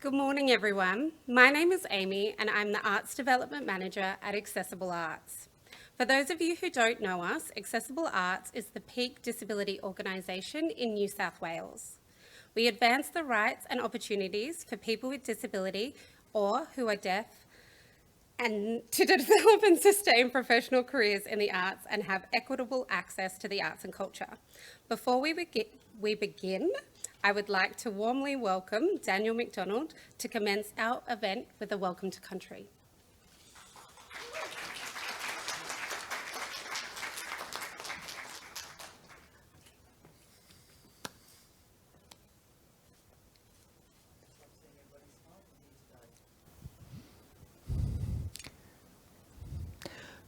Good morning, everyone. My name is Amy and I'm the Arts Development Manager at Accessible Arts. For those of you who don't know us, Accessible Arts is the peak disability organisation in New South Wales. We advance the rights and opportunities for people with disability or who are deaf and to develop and sustain professional careers in the arts and have equitable access to the arts and culture. Before we begin, I would like to warmly welcome Daniel McDonald to commence our event with a welcome to country.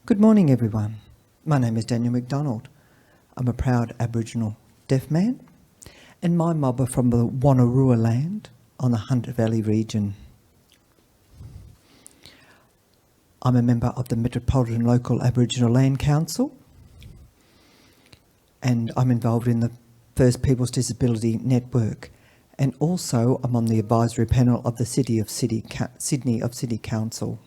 Good morning, everyone. My name is Daniel McDonald. I'm a proud Aboriginal deaf man, and my mob are from the Wonnarua land on the Hunter Valley region. I'm a member of the Metropolitan Local Aboriginal Land Council, and I'm involved in the First Peoples Disability Network, and also I'm on the advisory panel of the Sydney City Council.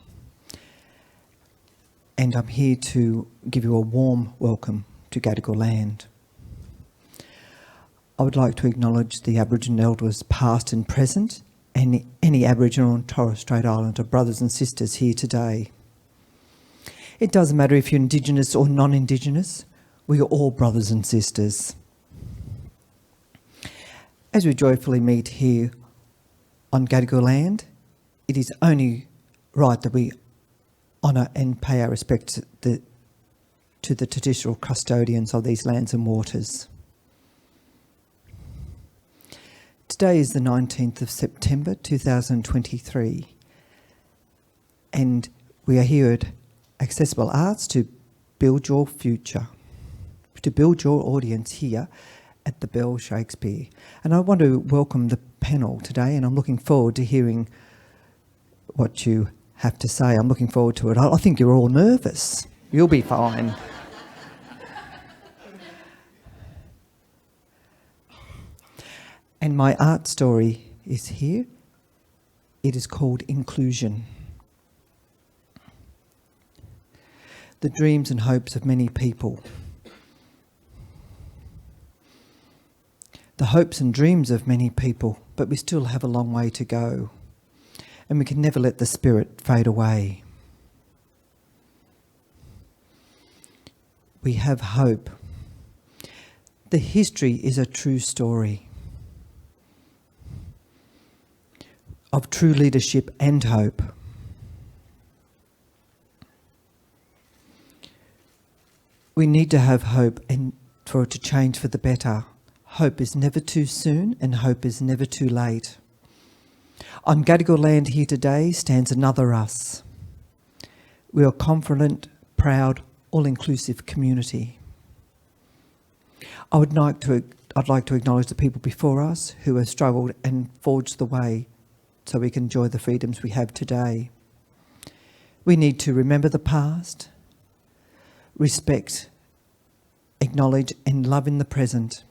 And I'm here to give you a warm welcome to Gadigal land. I would like to acknowledge the Aboriginal elders past and present, and any Aboriginal and Torres Strait Islander brothers and sisters here today. It doesn't matter if you're Indigenous or non-Indigenous, we are all brothers and sisters. As we joyfully meet here on Gadigal land, it is only right that we honour and pay our respects to the traditional custodians of these lands and waters. Today is the 19th of September 2023, and we are here at Accessible Arts to build your future, to build your audience here at the Bell Shakespeare. And I want to welcome the panel today, and I'm looking forward to hearing what you have to say. I'm looking forward to it. I think you're all nervous. You'll be fine. And my art story is here. It is called Inclusion. The dreams and hopes of many people. The hopes and dreams of many people, but we still have a long way to go. And we can never let the spirit fade away. We have hope. The history is a true story of true leadership and hope. We need to have hope and for it to change for the better. Hope is never too soon and hope is never too late. On Gadigal land here today stands another us. We are a confident, proud, all-inclusive community. I'd like to acknowledge the people before us who have struggled and forged the way so we can enjoy the freedoms we have today. We need to remember the past, respect, acknowledge and love in the present.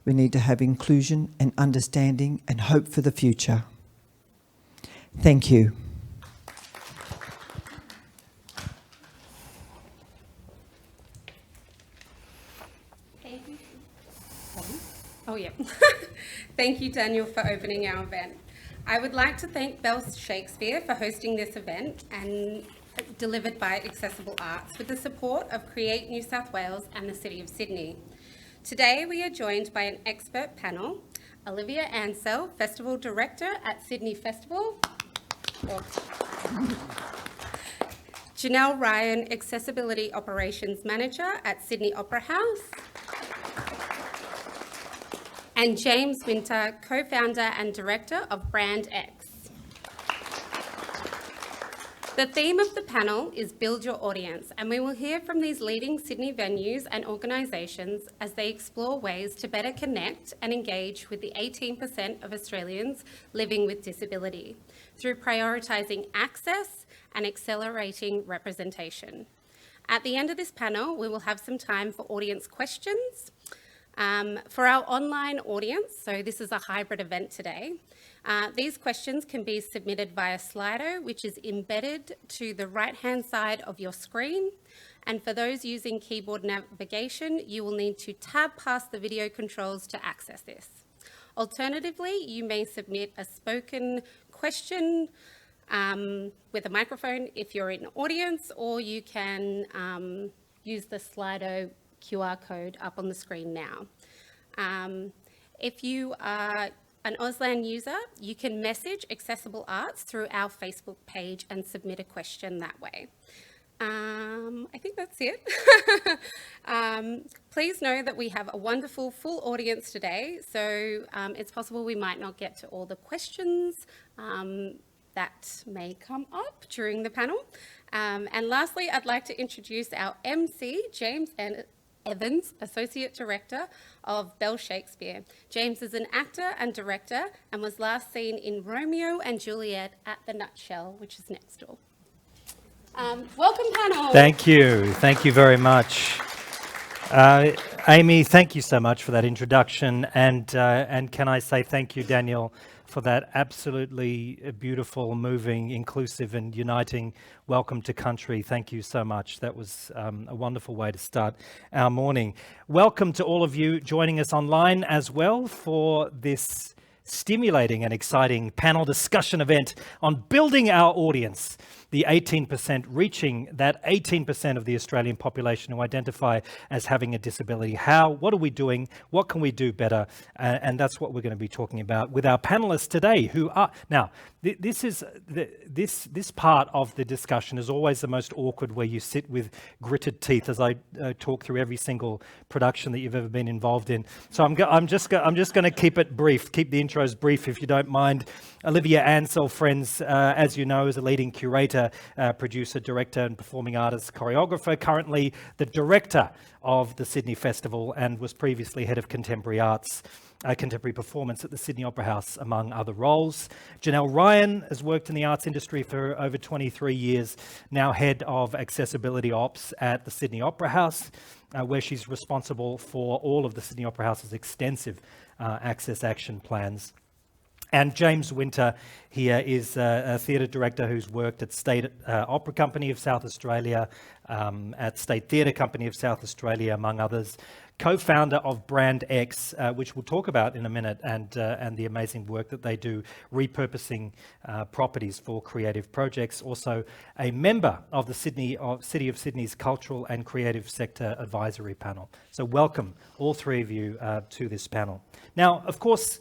We need to have inclusion and understanding and hope for the future. Thank you. Thank you. Oh, yeah. Thank you, Daniel, for opening our event. I would like to thank Bell Shakespeare for hosting this event and delivered by Accessible Arts with the support of Create New South Wales and the City of Sydney. Today, we are joined by an expert panel, Olivia Ansell, Festival Director at Sydney Festival. Janelle Ryan, Accessibility Operations Manager at Sydney Opera House. And James Winter, Co-founder and Director of Brand X. The theme of the panel is Build Your Audience, and we will hear from these leading Sydney venues and organisations as they explore ways to better connect and engage with the 18% of Australians living with disability through prioritising access and accelerating representation. At the end of this panel, we will have some time for audience questions. For our online audience, so this is a hybrid event today, these questions can be submitted via Slido, which is embedded to the right-hand side of your screen. And for those using keyboard navigation, you will need to tab past the video controls to access this. Alternatively, you may submit a spoken question with a microphone if you're in audience, or you can use the Slido QR code up on the screen now. If you are an Auslan user, you can message Accessible Arts through our Facebook page and submit a question that way. I think that's it. Please know that we have a wonderful full audience today, so it's possible we might not get to all the questions that may come up during the panel. And lastly, I'd like to introduce our MC, James Evans, Associate Director of Bell Shakespeare. James is an actor and director and was last seen in Romeo and Juliet at the Nutshell, which is next door. Welcome, panel. Thank you very much. Amy, thank you so much for that introduction, and can I say thank you, Daniel, for that absolutely beautiful, moving, inclusive and uniting welcome to country. Thank you so much. That was a wonderful way to start our morning. Welcome to all of you joining us online as well for this stimulating and exciting panel discussion event on building our audience. The 18%, reaching that 18% of the Australian population who identify as having a disability. What are we doing? What can we do better? And that's what we're going to be talking about with our panelists today, who are, now, this part of the discussion is always the most awkward, where you sit with gritted teeth as I talk through every single production that you've ever been involved in. So I'm just going to keep it brief, keep the intros brief, if you don't mind. Olivia Ansell, friends, as you know, is a leading curator, producer, director and performing artist, choreographer, currently the director of the Sydney Festival, and was previously head of contemporary arts, contemporary performance at the Sydney Opera House, among other roles. Janelle Ryan has worked in the arts industry for over 23 years, now head of accessibility ops at the Sydney Opera House, where she's responsible for all of the Sydney Opera House's extensive access action plans. And James Winter here is a theatre director who's worked at State Opera Company of South Australia, at State Theatre Company of South Australia, among others. Co-founder of Brand X, which we'll talk about in a minute, and the amazing work that they do repurposing properties for creative projects. Also a member of the City of Sydney's Cultural and Creative Sector Advisory Panel. So welcome, all three of you, to this panel. Now, of course,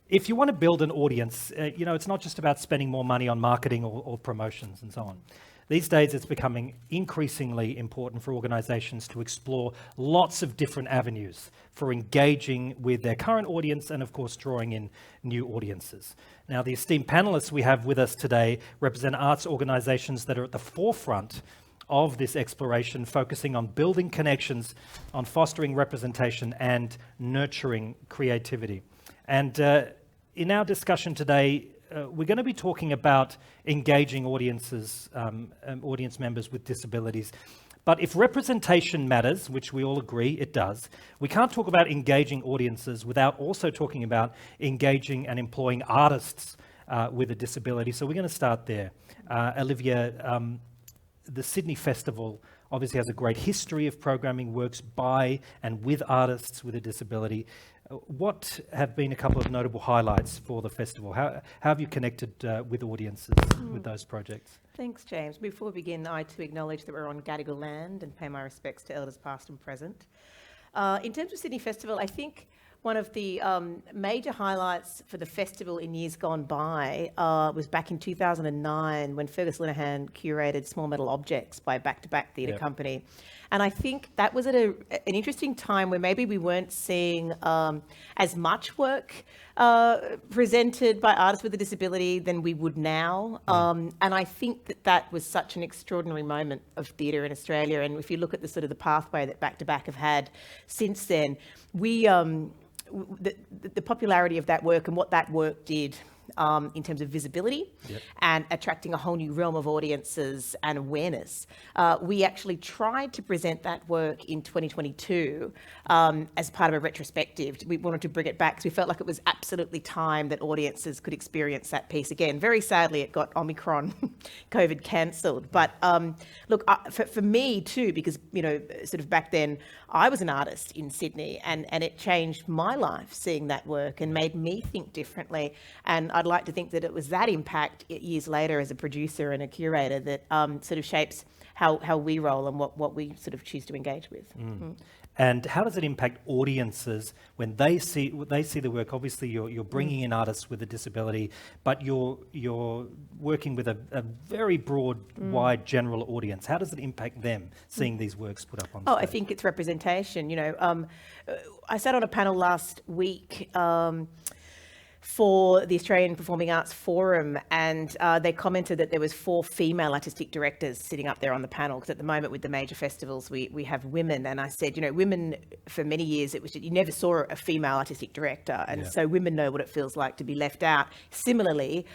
if you want to build an audience, it's not just about spending more money on marketing or promotions and so on. These days, it's becoming increasingly important for organisations to explore lots of different avenues for engaging with their current audience and, of course, drawing in new audiences. Now, the esteemed panellists we have with us today represent arts organisations that are at the forefront of this exploration, focusing on building connections, on fostering representation and nurturing creativity. And in our discussion today, we're going to be talking about engaging audiences, audience members with disabilities. But if representation matters, which we all agree it does, we can't talk about engaging audiences without also talking about engaging and employing artists with a disability. So we're going to start there. Olivia, the Sydney Festival obviously has a great history of programming works by and with artists with a disability. What have been a couple of notable highlights for the festival? How have you connected with audiences with those projects? Thanks, James. Before we begin, I too acknowledge that we're on Gadigal land and pay my respects to elders past and present. In terms of Sydney Festival, I think one of the major highlights for the festival in years gone by was back in 2009 when Fergus Linehan curated Small Metal Objects by Back to Back Theatre Company. And I think that was at an interesting time where maybe we weren't seeing as much work presented by artists with a disability than we would now. And I think that was such an extraordinary moment of theatre in Australia. And if you look at the sort of the pathway that Back to Back have had since then, the popularity of that work and what that work did in terms of visibility Yep. and attracting a whole new realm of audiences and awareness. We actually tried to present that work in 2022 as part of a retrospective. We wanted to bring it back because we felt like it was absolutely time that audiences could experience that piece again. Very sadly, it got Omicron, COVID cancelled. But look, for me too, because, you know, sort of back then, I was an artist in Sydney, and it changed my life seeing that work and made me think differently. And I'd like to think that it was that impact years later as a producer and a curator that sort of shapes how we roll and what we sort of choose to engage with. And how does it impact audiences when they see the work? Obviously, you're bringing in artists with a disability, but you're working with a very broad, wide, general audience. How does it impact them seeing these works put up on stage? Oh, I think it's representation. You know, I sat on a panel last week for the Australian Performing Arts Forum, and they commented that there was 4 female artistic directors sitting up there on the panel, because at the moment with the major festivals we have women. And I said, you know, women, for many years it was, you never saw a female artistic director, and so women know what it feels like to be left out. Similarly,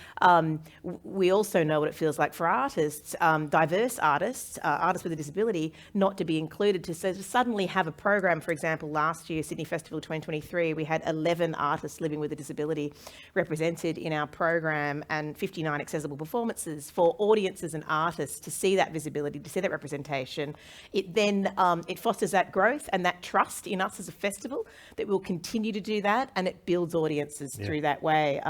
we also know what it feels like for artists, diverse artists, artists with a disability, not to be included. To suddenly have a program, for example, last year, Sydney Festival 2023, we had 11 artists living with a disability represented in our program, and 59 accessible performances for audiences and artists to see that visibility, to see that representation. It then it fosters that growth and that trust in us as a festival that we'll continue to do that, and it builds audiences through that way.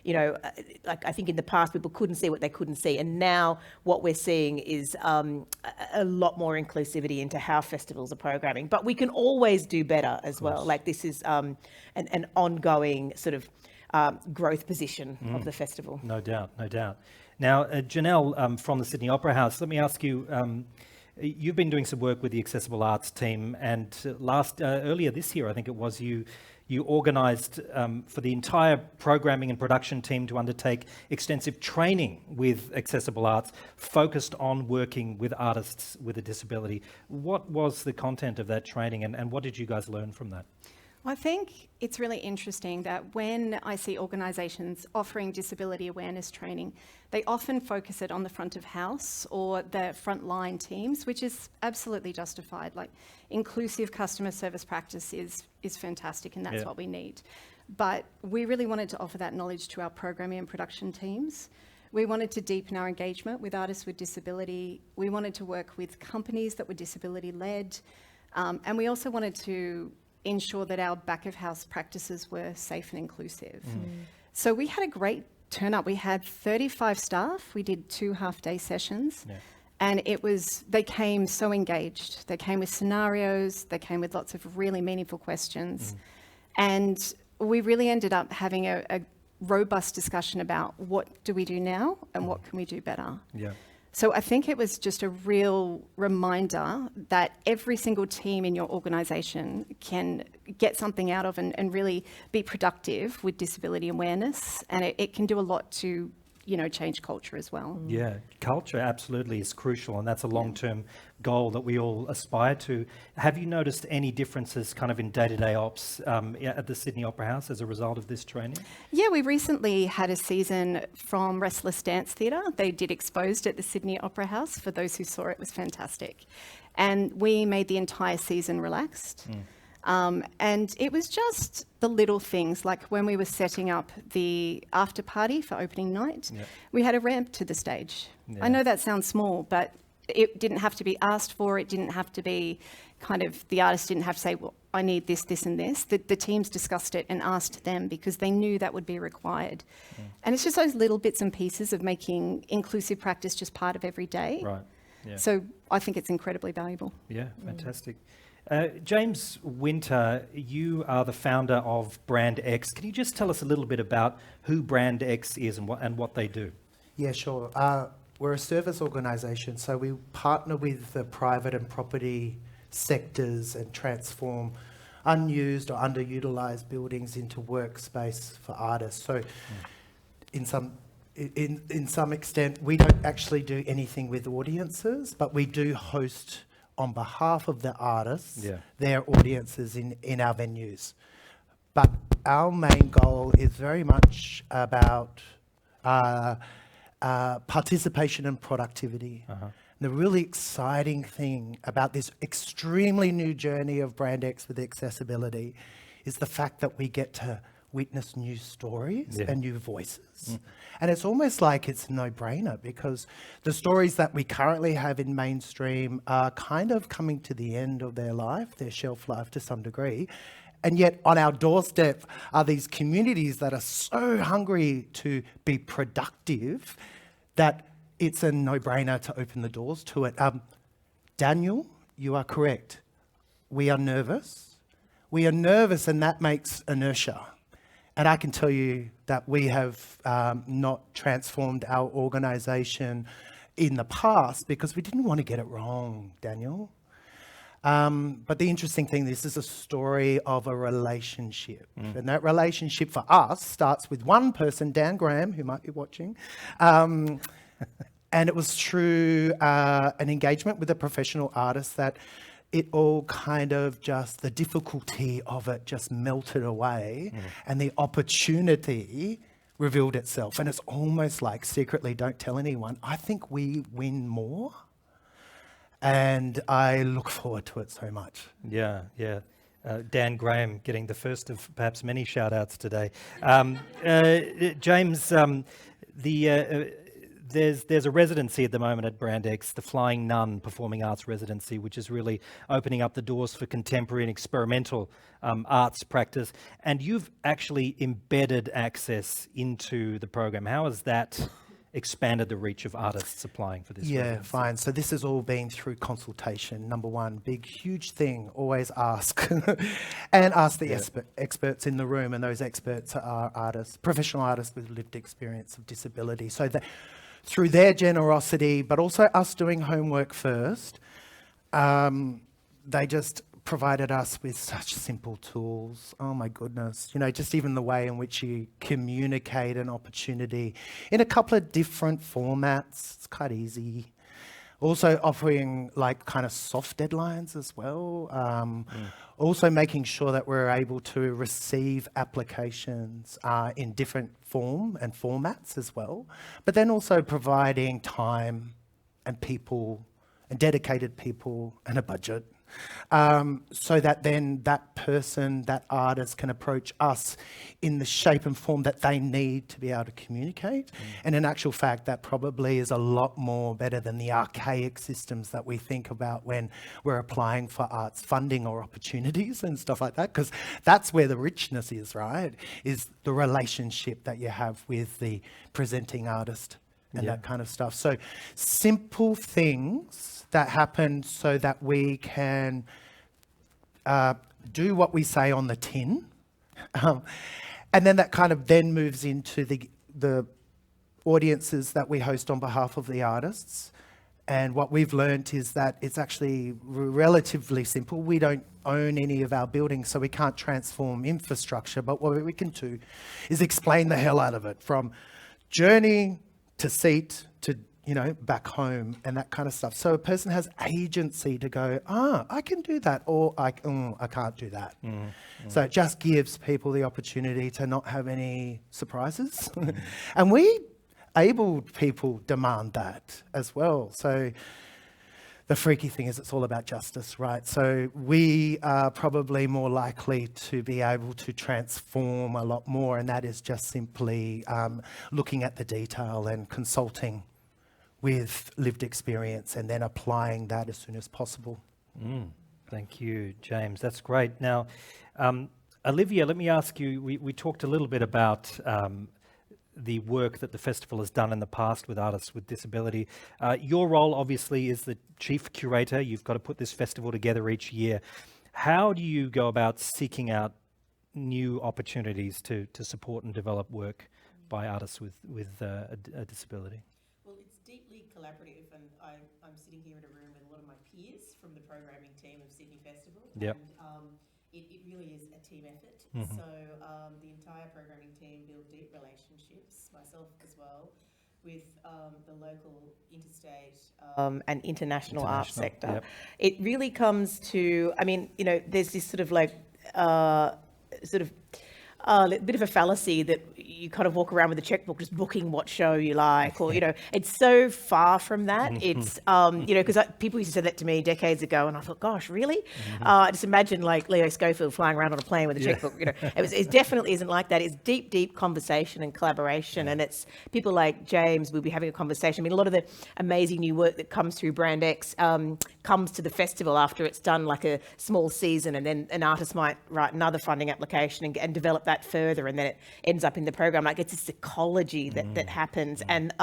You know, like I think in the past people couldn't see what they couldn't see, and now what we're seeing is a lot more inclusivity into how festivals are programming. But we can always do better as well. Like this is an ongoing sort of growth position of the festival. No doubt, no doubt. Now, Janelle from the Sydney Opera House, let me ask you, you've been doing some work with the Accessible Arts team, and earlier this year, I think it was, you organised for the entire programming and production team to undertake extensive training with Accessible Arts, focused on working with artists with a disability. What was the content of that training, and what did you guys learn from that? I think it's really interesting that when I see organisations offering disability awareness training, they often focus it on the front of house or the frontline teams, which is absolutely justified. Like, inclusive customer service practice is fantastic, and that's what we need. But we really wanted to offer that knowledge to our programming and production teams. We wanted to deepen our engagement with artists with disability. We wanted to work with companies that were disability-led. And we also wanted to ensure that our back of house practices were safe and inclusive. So we had a great turn up. We had 35 staff. We did 2 half-day sessions. And they came so engaged. They came with scenarios. They came with lots of really meaningful questions. And we really ended up having a robust discussion about what do we do now and what can we do better. So I think it was just a real reminder that every single team in your organisation can get something out of and really be productive with disability awareness, and it can do a lot to, you know, change culture as well. Yeah, culture absolutely is crucial, and that's a long-term goal that we all aspire to. Have you noticed any differences kind of in day-to-day ops at the Sydney Opera House as a result of this training? Yeah, we recently had a season from Restless Dance Theatre. They did Exposed at the Sydney Opera House. For those who saw it, it was fantastic. And we made the entire season relaxed. And it was just the little things, like when we were setting up the after party for opening night, we had a ramp to the stage. I know that sounds small, but it didn't have to be asked for. It didn't have to be the artist didn't have to say, well, I need this, this and this. The teams discussed it and asked them because they knew that would be required. And it's just those little bits and pieces of making inclusive practice just part of every day. Right. Yeah. So I think it's incredibly valuable. Yeah, fantastic. James Winter, you are the founder of Brand X. Can you just tell us a little bit about who Brand X is and what they do? Yeah, sure. We're a service organisation, so we partner with the private and property sectors and transform unused or underutilised buildings into workspace for artists. So in some extent, we don't actually do anything with audiences, but we do host on behalf of the artists, their audiences in our venues. but our main goal is very much about participation and productivity. The really exciting thing about this extremely new journey of BrandX with accessibility is the fact that we get to witness new stories and new voices. And it's almost like it's a no-brainer, because the stories that we currently have in mainstream are kind of coming to the end of their life, their shelf life to some degree. And yet on our doorstep are these communities that are so hungry to be productive that it's a no-brainer to open the doors to it. Daniel, you are correct. We are nervous. We are nervous, and that makes inertia. And I can tell you that we have not transformed our organisation in the past because we didn't want to get it wrong, Daniel. But the interesting thing, this is a story of a relationship. And that relationship for us starts with one person, Dan Graham, who might be watching. And it was through an engagement with a professional artist that it all kind of just, the difficulty of it just melted away and the opportunity revealed itself. And it's almost like secretly, don't tell anyone, I think we win more. And I look forward to it so much. Yeah. Dan Graham getting the first of perhaps many shout outs today. James, there's a residency at the moment at BrandX, the Flying Nun Performing Arts Residency, which is really opening up the doors for contemporary and experimental arts practice. And you've actually embedded access into the program. How has that expanded the reach of artists applying for this residency? Fine. So this has all been through consultation. Number one, big, huge thing, always ask. And ask the experts in the room, and those experts are artists, professional artists with lived experience of disability. So that through their generosity, but also us doing homework first, they just provided us with such simple tools. Oh my goodness. You know, just even the way in which you communicate an opportunity in a couple of different formats. It's quite easy. Also offering like kind of soft deadlines as well. Also making sure that we're able to receive applications in different form and formats as well. But then also providing time and people and dedicated people and a budget. So that then that person, that artist can approach us in the shape and form that they need to be able to communicate. And in actual fact, that probably is a lot more better than the archaic systems that we think about when we're applying for arts funding or opportunities and stuff like that, because that's where the richness is, right? Is the relationship that you have with the presenting artist and that kind of stuff. So simple things that happen so that we can do what we say on the tin. And then that kind of then moves into the audiences that we host on behalf of the artists. And what we've learnt is that it's actually relatively simple. We don't own any of our buildings, so we can't transform infrastructure. But what we can do is explain the hell out of it, from journey to seat to, you know, back home and that kind of stuff. So a person has agency to go, I can do that, or I can't do that. So it just gives people the opportunity to not have any surprises. And we abled people demand that as well. So the freaky thing is it's all about justice, right? So we are probably more likely to be able to transform a lot more, and that is just simply looking at the detail and consulting with lived experience and then applying that as soon as possible. Thank you, James. That's great. Now, Olivia, let me ask you, we talked a little bit about the work that the festival has done in the past with artists with disability. Your role obviously is the chief curator. You've got to put this festival together each year. How do you go about seeking out new opportunities to support and develop work by artists with a disability? Well, it's deeply collaborative, and I'm sitting here in a room with a lot of my peers from the programming team of Sydney Festival. Yep. And it really is a team effort. So the entire programming team build deep relationships, myself as well, with the local, interstate and international arts sector. Yep. It really comes to, I mean, you know, there's this sort of like, a bit of a fallacy that you kind of walk around with a checkbook just booking what show you like, or, it's so far from that. It's, because people used to say that to me decades ago, and I thought, gosh, really? I just imagine like Leo Schofield flying around on a plane with a checkbook. It definitely isn't like that. It's deep, deep conversation and collaboration, and it's people like James will be having a conversation. I mean, a lot of the amazing new work that comes through Brand X comes to the festival after it's done like a small season, and then an artist might write another funding application and develop that further, and then it ends up in the program. Like, it's this ecology that happens. And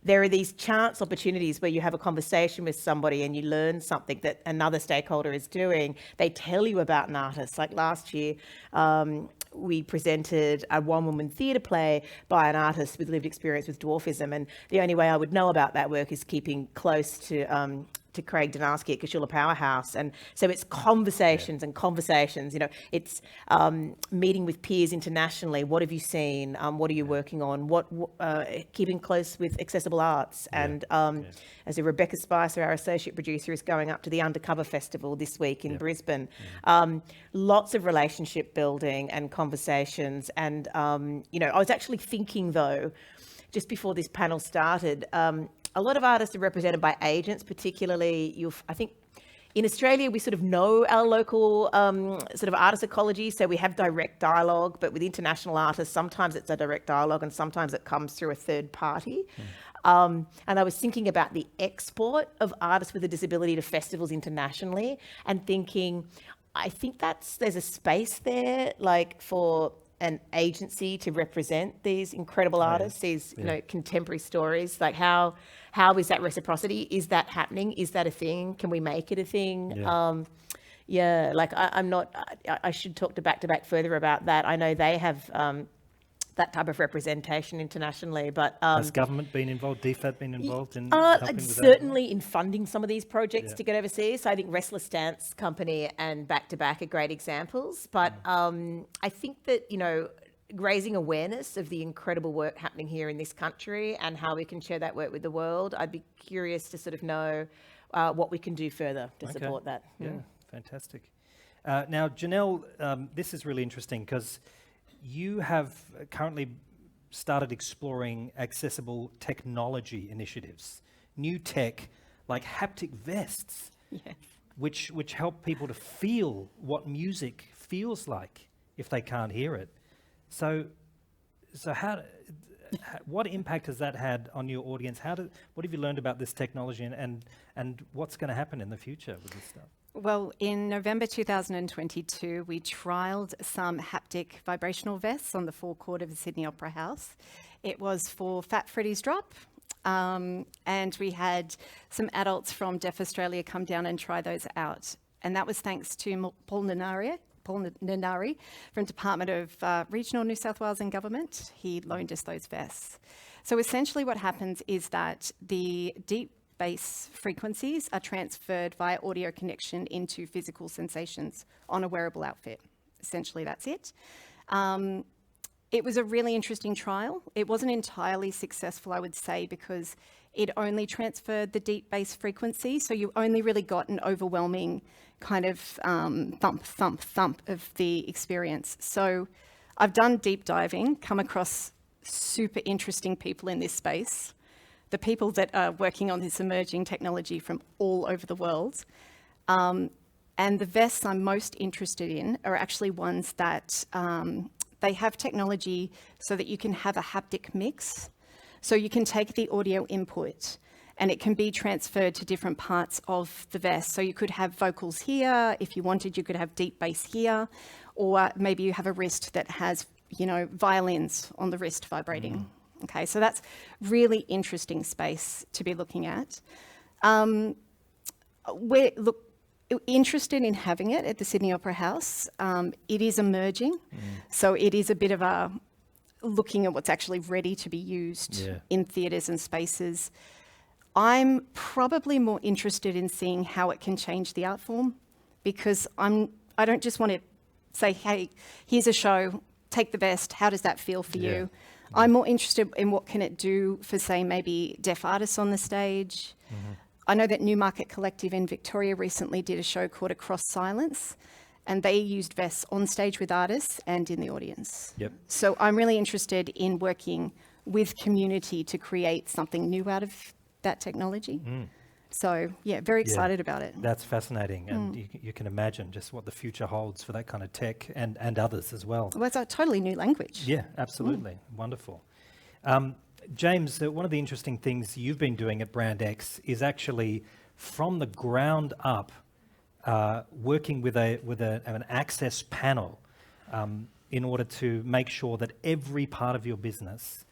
there are these chance opportunities where you have a conversation with somebody and you learn something that another stakeholder is doing. They tell you about an artist. Like last year, we presented a one-woman theatre play by an artist with lived experience with dwarfism, and the only way I would know about that work is keeping close to Craig Donarski at Kashula Powerhouse. And so it's conversations and conversations, it's meeting with peers internationally. What have you seen? What are you working on? Keeping close with accessible arts. And as Rebecca Spicer, our associate producer, is going up to the Undercover Festival this week in Brisbane. Lots of relationship building and conversations. And, I was actually thinking, though, just before this panel started, a lot of artists are represented by agents, particularly, I think in Australia, we sort of know our local sort of artist ecology, so we have direct dialogue, but with international artists, sometimes it's a direct dialogue and sometimes it comes through a third party. And I was thinking about the export of artists with a disability to festivals internationally and thinking, I think there's a space there, like, for an agency to represent these incredible artists, these contemporary stories. Like, how is that reciprocity? Is that happening? Is that a thing? Can we make it a thing? I'm not. I should talk to Back further about that. I know they have that type of representation internationally, but has government been involved? DFAT been involved in helping with certainly that? In funding some of these projects to get overseas. So I think Restless Dance Company and Back are great examples. But I think that raising awareness of the incredible work happening here in this country and how we can share that work with the world, I'd be curious to sort of know what we can do further to support that. Yeah, fantastic. Now, Janelle, this is really interesting because you have currently started exploring accessible technology initiatives, new tech like haptic vests, which help people to feel what music feels like if they can't hear it. So what impact has that had on your audience? What have you learned about this technology, and what's going to happen in the future with this stuff? Well, in November 2022, we trialled some haptic vibrational vests on the forecourt of the Sydney Opera House. It was for Fat Freddy's Drop, and we had some adults from Deaf Australia come down and try those out. And that was thanks to Paul Nanari from Department of Regional New South Wales and Government. He loaned us those vests. So essentially what happens is that the deep bass frequencies are transferred via audio connection into physical sensations on a wearable outfit. Essentially, that's it. It was a really interesting trial. It wasn't entirely successful, I would say, because it only transferred the deep bass frequency, so you only really got an overwhelming kind of thump, thump, thump of the experience. So I've done deep diving, come across super interesting people in this space, the people that are working on this emerging technology from all over the world. And the vests I'm most interested in are actually ones that they have technology so that you can have a haptic mix. So you can take the audio input and it can be transferred to different parts of the vest. So you could have vocals here. If you wanted, you could have deep bass here, or maybe you have a wrist that has, violins on the wrist vibrating. Okay, so that's really interesting space to be looking at. We're interested in having it at the Sydney Opera House. It is emerging, so it is a bit of a looking at what's actually ready to be used in theatres and spaces. I'm probably more interested in seeing how it can change the art form, because I don't just want to say, hey, here's a show, take the vest, how does that feel for you? I'm more interested in what can it do for, say, maybe deaf artists on the stage. I know that Newmarket Collective in Victoria recently did a show called Across Silence, and they used vests on stage with artists and in the audience. Yep. So I'm really interested in working with community to create something new out of that technology. So yeah, very excited about it. That's fascinating, and you can imagine just what the future holds for that kind of tech and others as well. Well, it's a totally new language. Yeah, absolutely. Wonderful. James, one of the interesting things you've been doing at Brand X is actually from the ground up working with an access panel in order to make sure that every part of your business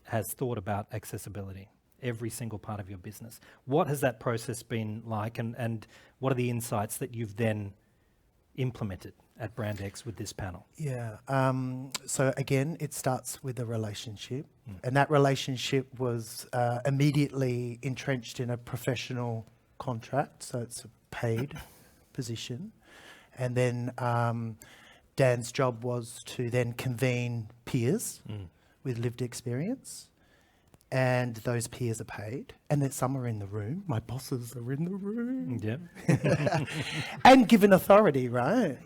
has thought about accessibility. Every single part of your business. What has that process been like, and what are the insights that you've then implemented at Brand X with this panel? Yeah. So again, it starts with a relationship, and that relationship was immediately entrenched in a professional contract. So it's a paid position, and then Dan's job was to then convene peers with lived experience. And those peers are paid, and then some are in the room. My bosses are in the room. Yeah. And given authority, right?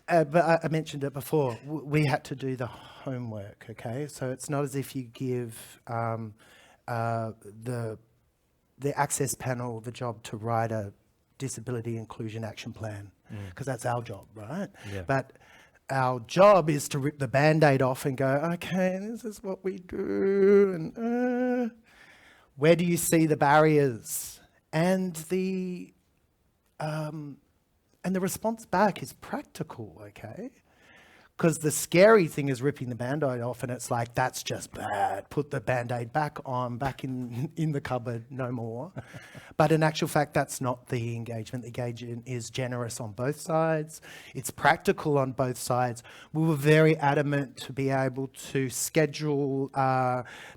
But I mentioned it before. We had to do the homework, okay? So it's not as if you give the access panel the job to write a disability inclusion action plan, because that's our job, right? Yeah. But our job is to rip the Band-Aid off and go, okay, this is what we do, and where do you see the barriers? And the response back is practical, okay? Because the scary thing is ripping the Band-Aid off, and it's like, that's just bad. Put the Band-Aid back on, back in the cupboard, no more. But in actual fact, that's not the engagement. The engagement is generous on both sides. It's practical on both sides. We were very adamant to be able to schedule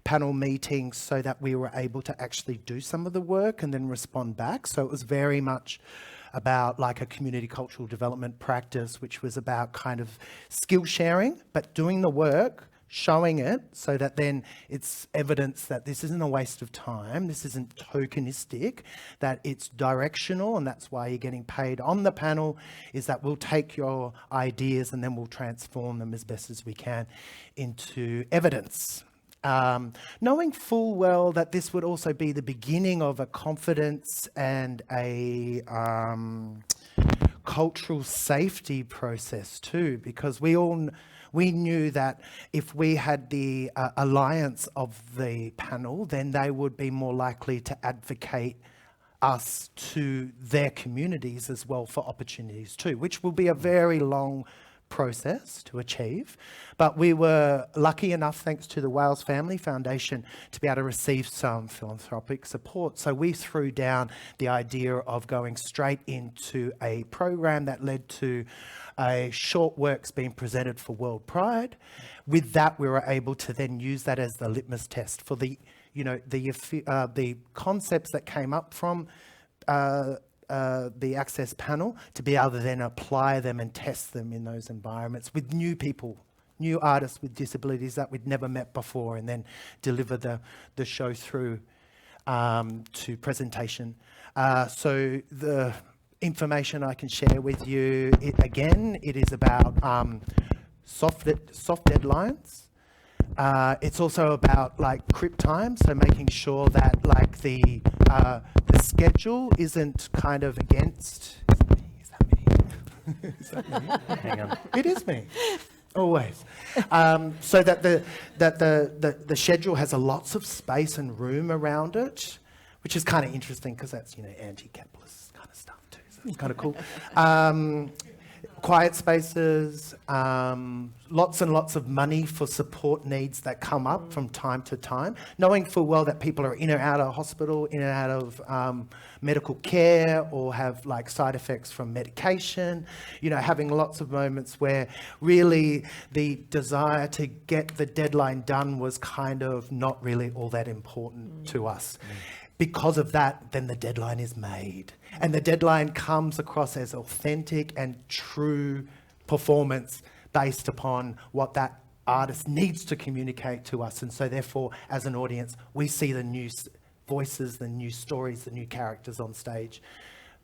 panel meetings so that we were able to actually do some of the work and then respond back. So it was very much about like a community cultural development practice, which was about kind of skill sharing, but doing the work, showing it, so that then it's evidence that this isn't a waste of time, this isn't tokenistic, that it's directional, and that's why you're getting paid on the panel, is that we'll take your ideas and then we'll transform them as best as we can into evidence. Knowing full well that this would also be the beginning of a confidence and a cultural safety process too, because we knew that if we had the alliance of the panel, then they would be more likely to advocate us to their communities as well for opportunities too, which will be a very long process to achieve. But we were lucky enough, thanks to the Wales Family Foundation, to be able to receive some philanthropic support. So we threw down the idea of going straight into a program that led to a short works being presented for World Pride. With that, we were able to then use that as the litmus test for the concepts that came up from the access panel, to be able to then apply them and test them in those environments with new people, new artists with disabilities that we'd never met before, and then deliver the show through to presentation. So the information I can share with you, it is about soft deadlines. It's also about like crip time, so making sure that like the schedule isn't kind of against. Is that me? Is that me? Hang on. It is me. Always. So that the schedule has lots of space and room around it, which is kind of interesting because that's anti-capitalist kind of stuff too. So it's kind of cool. Quiet spaces, lots and lots of money for support needs that come up from time to time, knowing full well that people are in or out of hospital, in and out of medical care, or have like side effects from medication, having lots of moments where really the desire to get the deadline done was kind of not really all that important to us. Because of that, then the deadline is made. And the deadline comes across as authentic and true performance based upon what that artist needs to communicate to us. And so therefore, as an audience, we see the new voices, the new stories, the new characters on stage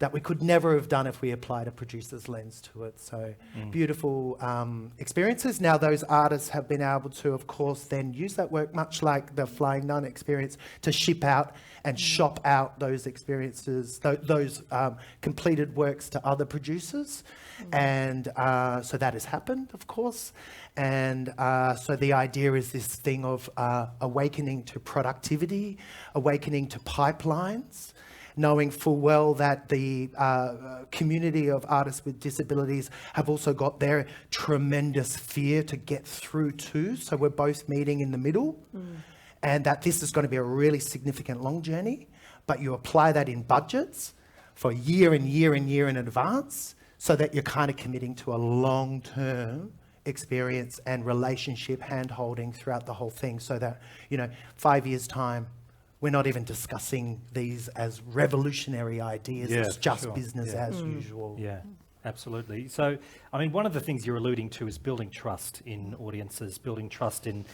that we could never have done if we applied a producer's lens to it. So beautiful experiences. Now those artists have been able to, of course, then use that work, much like the Flying Nun experience, to ship out and shop out those experiences, those completed works to other producers. And so that has happened, of course. And so the idea is this thing of awakening to productivity, awakening to pipelines, knowing full well that the community of artists with disabilities have also got their tremendous fear to get through too. So we're both meeting in the middle, and that this is going to be a really significant long journey, but you apply that in budgets for year and year and year in advance, so that you're kind of committing to a long-term experience and relationship hand-holding throughout the whole thing, so that, 5 years' time, we're not even discussing these as revolutionary ideas. Yeah, it's just sure. business as usual. Yeah, absolutely. So, I mean, one of the things you're alluding to is building trust in audiences, building trust in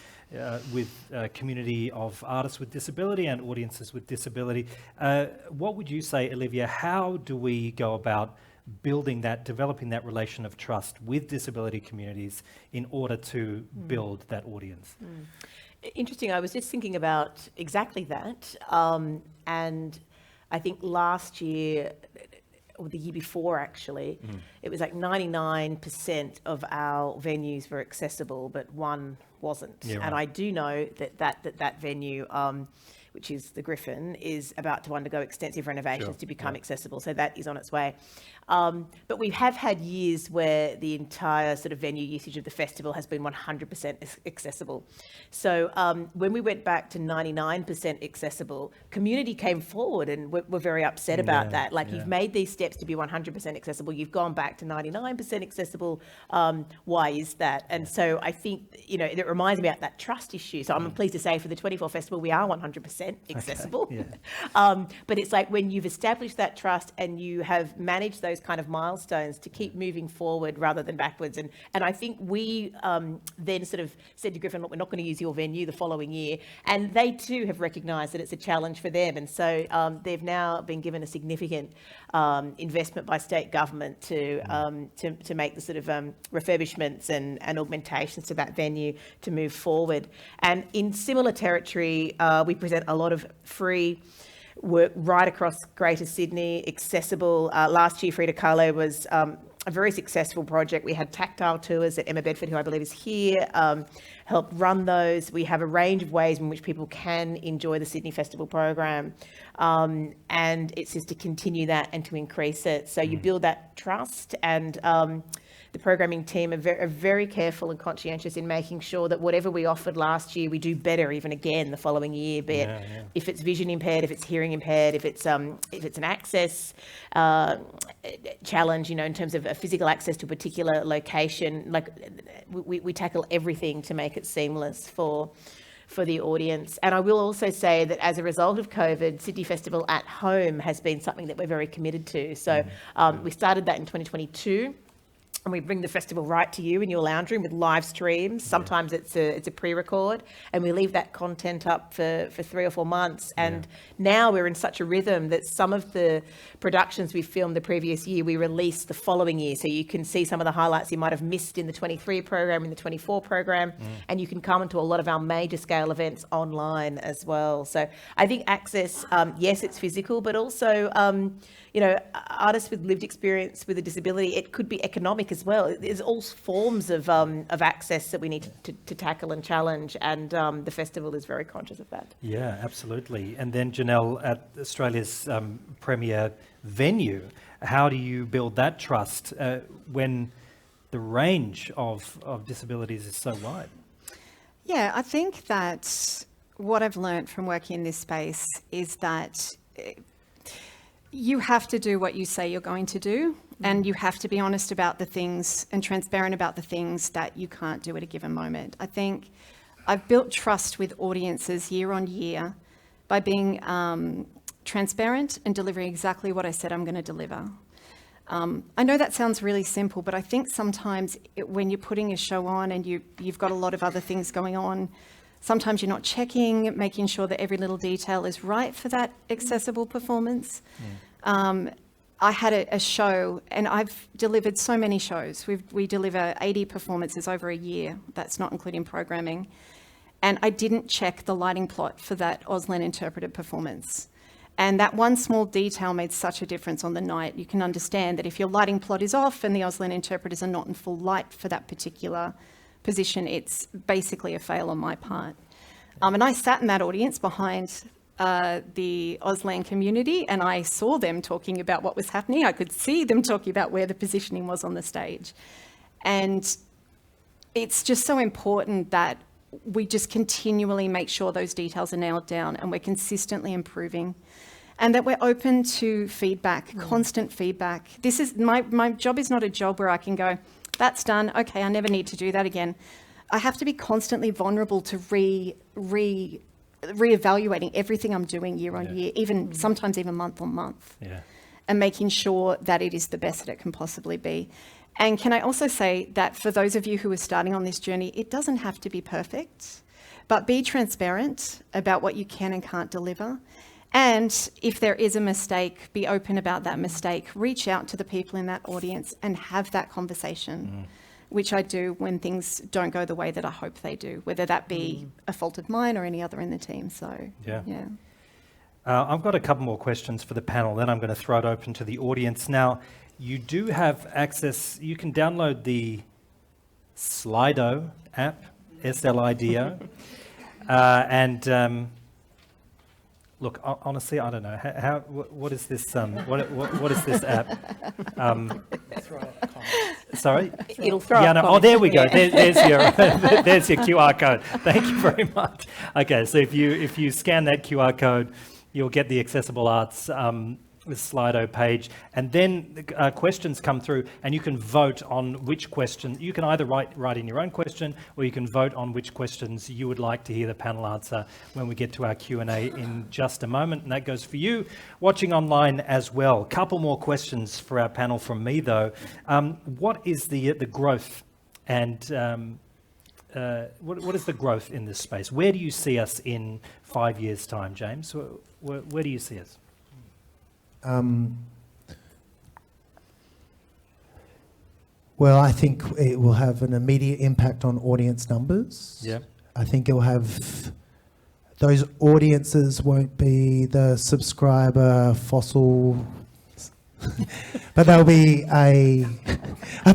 with a community of artists with disability and audiences with disability. What would you say, Olivia, how do we go about building that, developing that relation of trust with disability communities in order to build that audience? Interesting. I was just thinking about exactly that. And I think last year, or the year before actually, it was like 99% of our venues were accessible, but one wasn't. Yeah, right. And I do know that venue, which is the Griffin, is about to undergo extensive renovations to become accessible. So that is on its way. But we have had years where the entire sort of venue usage of the festival has been 100% accessible. So when we went back to 99% accessible, community came forward and were very upset about that. Like, you've made these steps to be 100% accessible, you've gone back to 99% accessible. Why is that? And so I think, it reminds me about that trust issue. So I'm pleased to say for the 24 festival, we are 100% accessible. Okay. But it's like when you've established that trust and you have managed those kind of milestones to keep moving forward rather than backwards. And I think we then sort of said to Griffin, look, we're not going to use your venue the following year. And they too have recognised that it's a challenge for them. And so they've now been given a significant investment by state government to make the sort of refurbishments and augmentations to that venue to move forward. And in similar territory, we present a lot of free work right across Greater Sydney, accessible. Last year, Frida Kahlo was a very successful project. We had tactile tours that Emma Bedford, who I believe is here, helped run those. We have a range of ways in which people can enjoy the Sydney Festival program. And it's just to continue that and to increase it. So you build that trust, and the programming team are very careful and conscientious in making sure that whatever we offered last year, we do better even again the following year, be it if it's vision impaired, if it's hearing impaired, if it's an access challenge, in terms of physical access to a particular location. Like, we tackle everything to make it seamless for the audience. And I will also say that as a result of COVID, Sydney Festival at Home has been something that we're very committed to. So we started that in 2022. And we bring the festival right to you in your lounge room with live streams. Sometimes it's a pre-record, and we leave that content up for 3 or 4 months. And now we're in such a rhythm that some of the productions we filmed the previous year, we release the following year. So you can see some of the highlights you might have missed in the 23 program, in the 24 program, and you can come into a lot of our major scale events online as well. So I think access, yes, it's physical, but also, artists with lived experience with a disability, it could be economic as well. There's all forms of access that we need to tackle and challenge, and the festival is very conscious of that. Yeah, absolutely. And then Janelle, at Australia's premier venue, how do you build that trust when the range of disabilities is so wide? Yeah, I think that what I've learned from working in this space is that you have to do what you say you're going to do, and you have to be honest about the things and transparent about the things that you can't do at a given moment. I think I've built trust with audiences year on year by being transparent and delivering exactly what I said I'm going to deliver. I know that sounds really simple, but I think sometimes when you're putting a show on and you've got a lot of other things going on, Sometimes you're not checking, making sure that every little detail is right for that accessible performance. I had a show, and I've delivered so many shows. We deliver 80 performances over a year. That's not including programming. And I didn't check the lighting plot for that Auslan interpreted performance. And that one small detail made such a difference on the night. You can understand that if your lighting plot is off and the Auslan interpreters are not in full light for that particular position, it's basically a fail on my part. And I sat in that audience behind the Auslan community, and I saw them talking about what was happening. I could see them talking about where the positioning was on the stage. And it's just so important that we just continually make sure those details are nailed down and we're consistently improving, and that we're open to feedback, constant feedback. This is my job is not a job where I can go, that's done, okay, I never need to do that again. I have to be constantly vulnerable to reevaluating everything I'm doing year on year, even sometimes even month on month, and making sure that it is the best that it can possibly be. And can I also say that for those of you who are starting on this journey, it doesn't have to be perfect, but be transparent about what you can and can't deliver. And if there is a mistake, be open about that mistake. Reach out to the people in that audience and have that conversation, which I do when things don't go the way that I hope they do, whether that be a fault of mine or any other in the team. So, yeah. I've got a couple more questions for the panel, then I'm going to throw it open to the audience. Now, you do have access, you can download the Slido app, S-L-I-D-O, and look, honestly, I don't know. What is this? What is this app? Sorry? It'll throw up Oh, there we go. There's your QR code. Thank you very much. Okay, so if you scan that QR code, you'll get the Accessible Arts Slido page, and then questions come through, and you can vote on which question. You can either write in your own question, or you can vote on which questions you would like to hear the panel answer when we get to our Q&A in just a moment, and that goes for you watching online as well. Couple more questions for our panel from me, though. What is the growth, and what is the growth in this space? Where do you see us in 5 years' time, James? Where do you see us? Well, I think it will have an immediate impact on audience numbers. Yeah. I think it will have, those audiences won't be the subscriber fossil, but there'll be a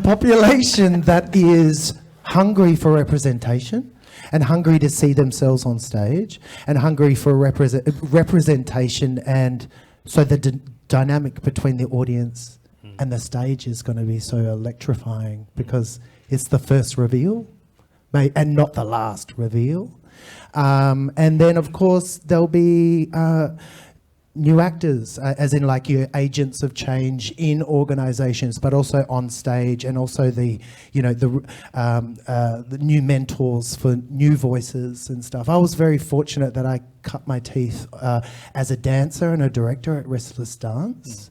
population that is hungry for representation and hungry to see themselves on stage and hungry for representation, and so the dynamic between the audience and the stage is going to be so electrifying, because it's the first reveal and not the last reveal. And then, of course, there'll be new actors, as in like your agents of change in organisations, but also on stage, and also the new mentors for new voices and stuff. I was very fortunate that I cut my teeth as a dancer and a director at Restless Dance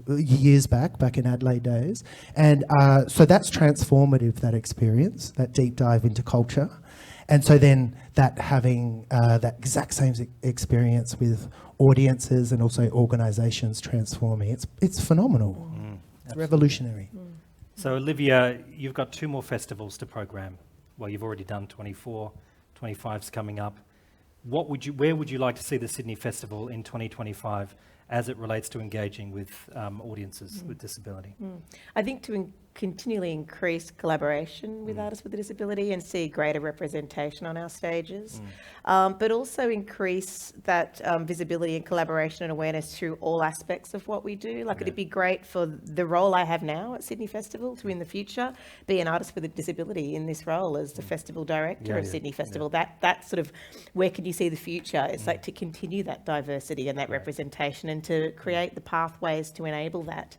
years back in Adelaide days, and so that's transformative, that experience, that deep dive into culture. And so then that having that exact same experience with audiences and also organisations transforming, it's phenomenal. It's revolutionary. So Olivia, you've got 2 more festivals to program. Well, you've already done 24, 25's coming up. Where would you like to see the Sydney Festival in 2025 as it relates to engaging with audiences with disability? I think to continually increase collaboration with artists with a disability and see greater representation on our stages, but also increase that visibility and collaboration and awareness through all aspects of what we do. Like, it'd be great for the role I have now at Sydney Festival to, in the future, be an artist with a disability in this role as the festival director of Sydney Festival. That sort of, where can you see the future? It's like to continue that diversity and that representation, and to create the pathways to enable that.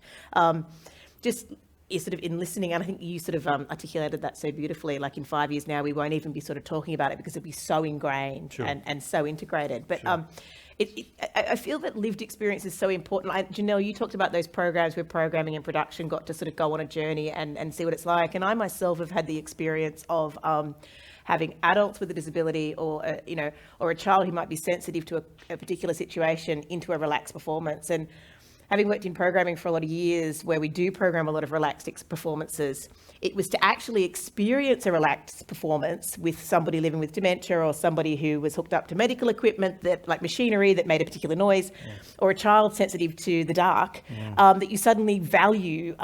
Just is sort of in listening, and I think you sort of articulated that so beautifully, like in 5 years now, we won't even be sort of talking about it because it'll be so ingrained and so integrated. But I feel that lived experience is so important. Janelle, you talked about those programs where programming and production got to sort of go on a journey and see what it's like. And I myself have had the experience of having adults with a disability or or a child who might be sensitive to a particular situation into a relaxed performance. And having worked in programming for a lot of years, where we do program a lot of relaxed performances, it was to actually experience a relaxed performance with somebody living with dementia, or somebody who was hooked up to medical equipment, that like machinery that made a particular noise, or a child sensitive to the dark, that you suddenly value,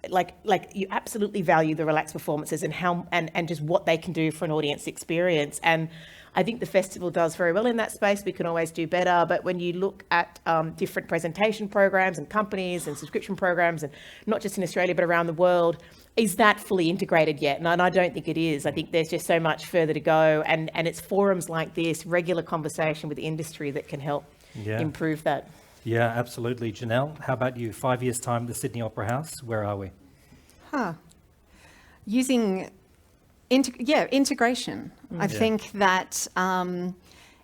like you absolutely value the relaxed performances and how and just what they can do for an audience experience. And I think the festival does very well in that space. We can always do better, but when you look at different presentation programs and companies and subscription programs, and not just in Australia but around the world, is that fully integrated yet? And I don't think it is. I think there's just so much further to go, and it's forums like this, regular conversation with the industry, that can help improve that. Yeah, absolutely. Janelle, how about you? 5 years' time, the Sydney Opera House, where are we? Using integration. I think that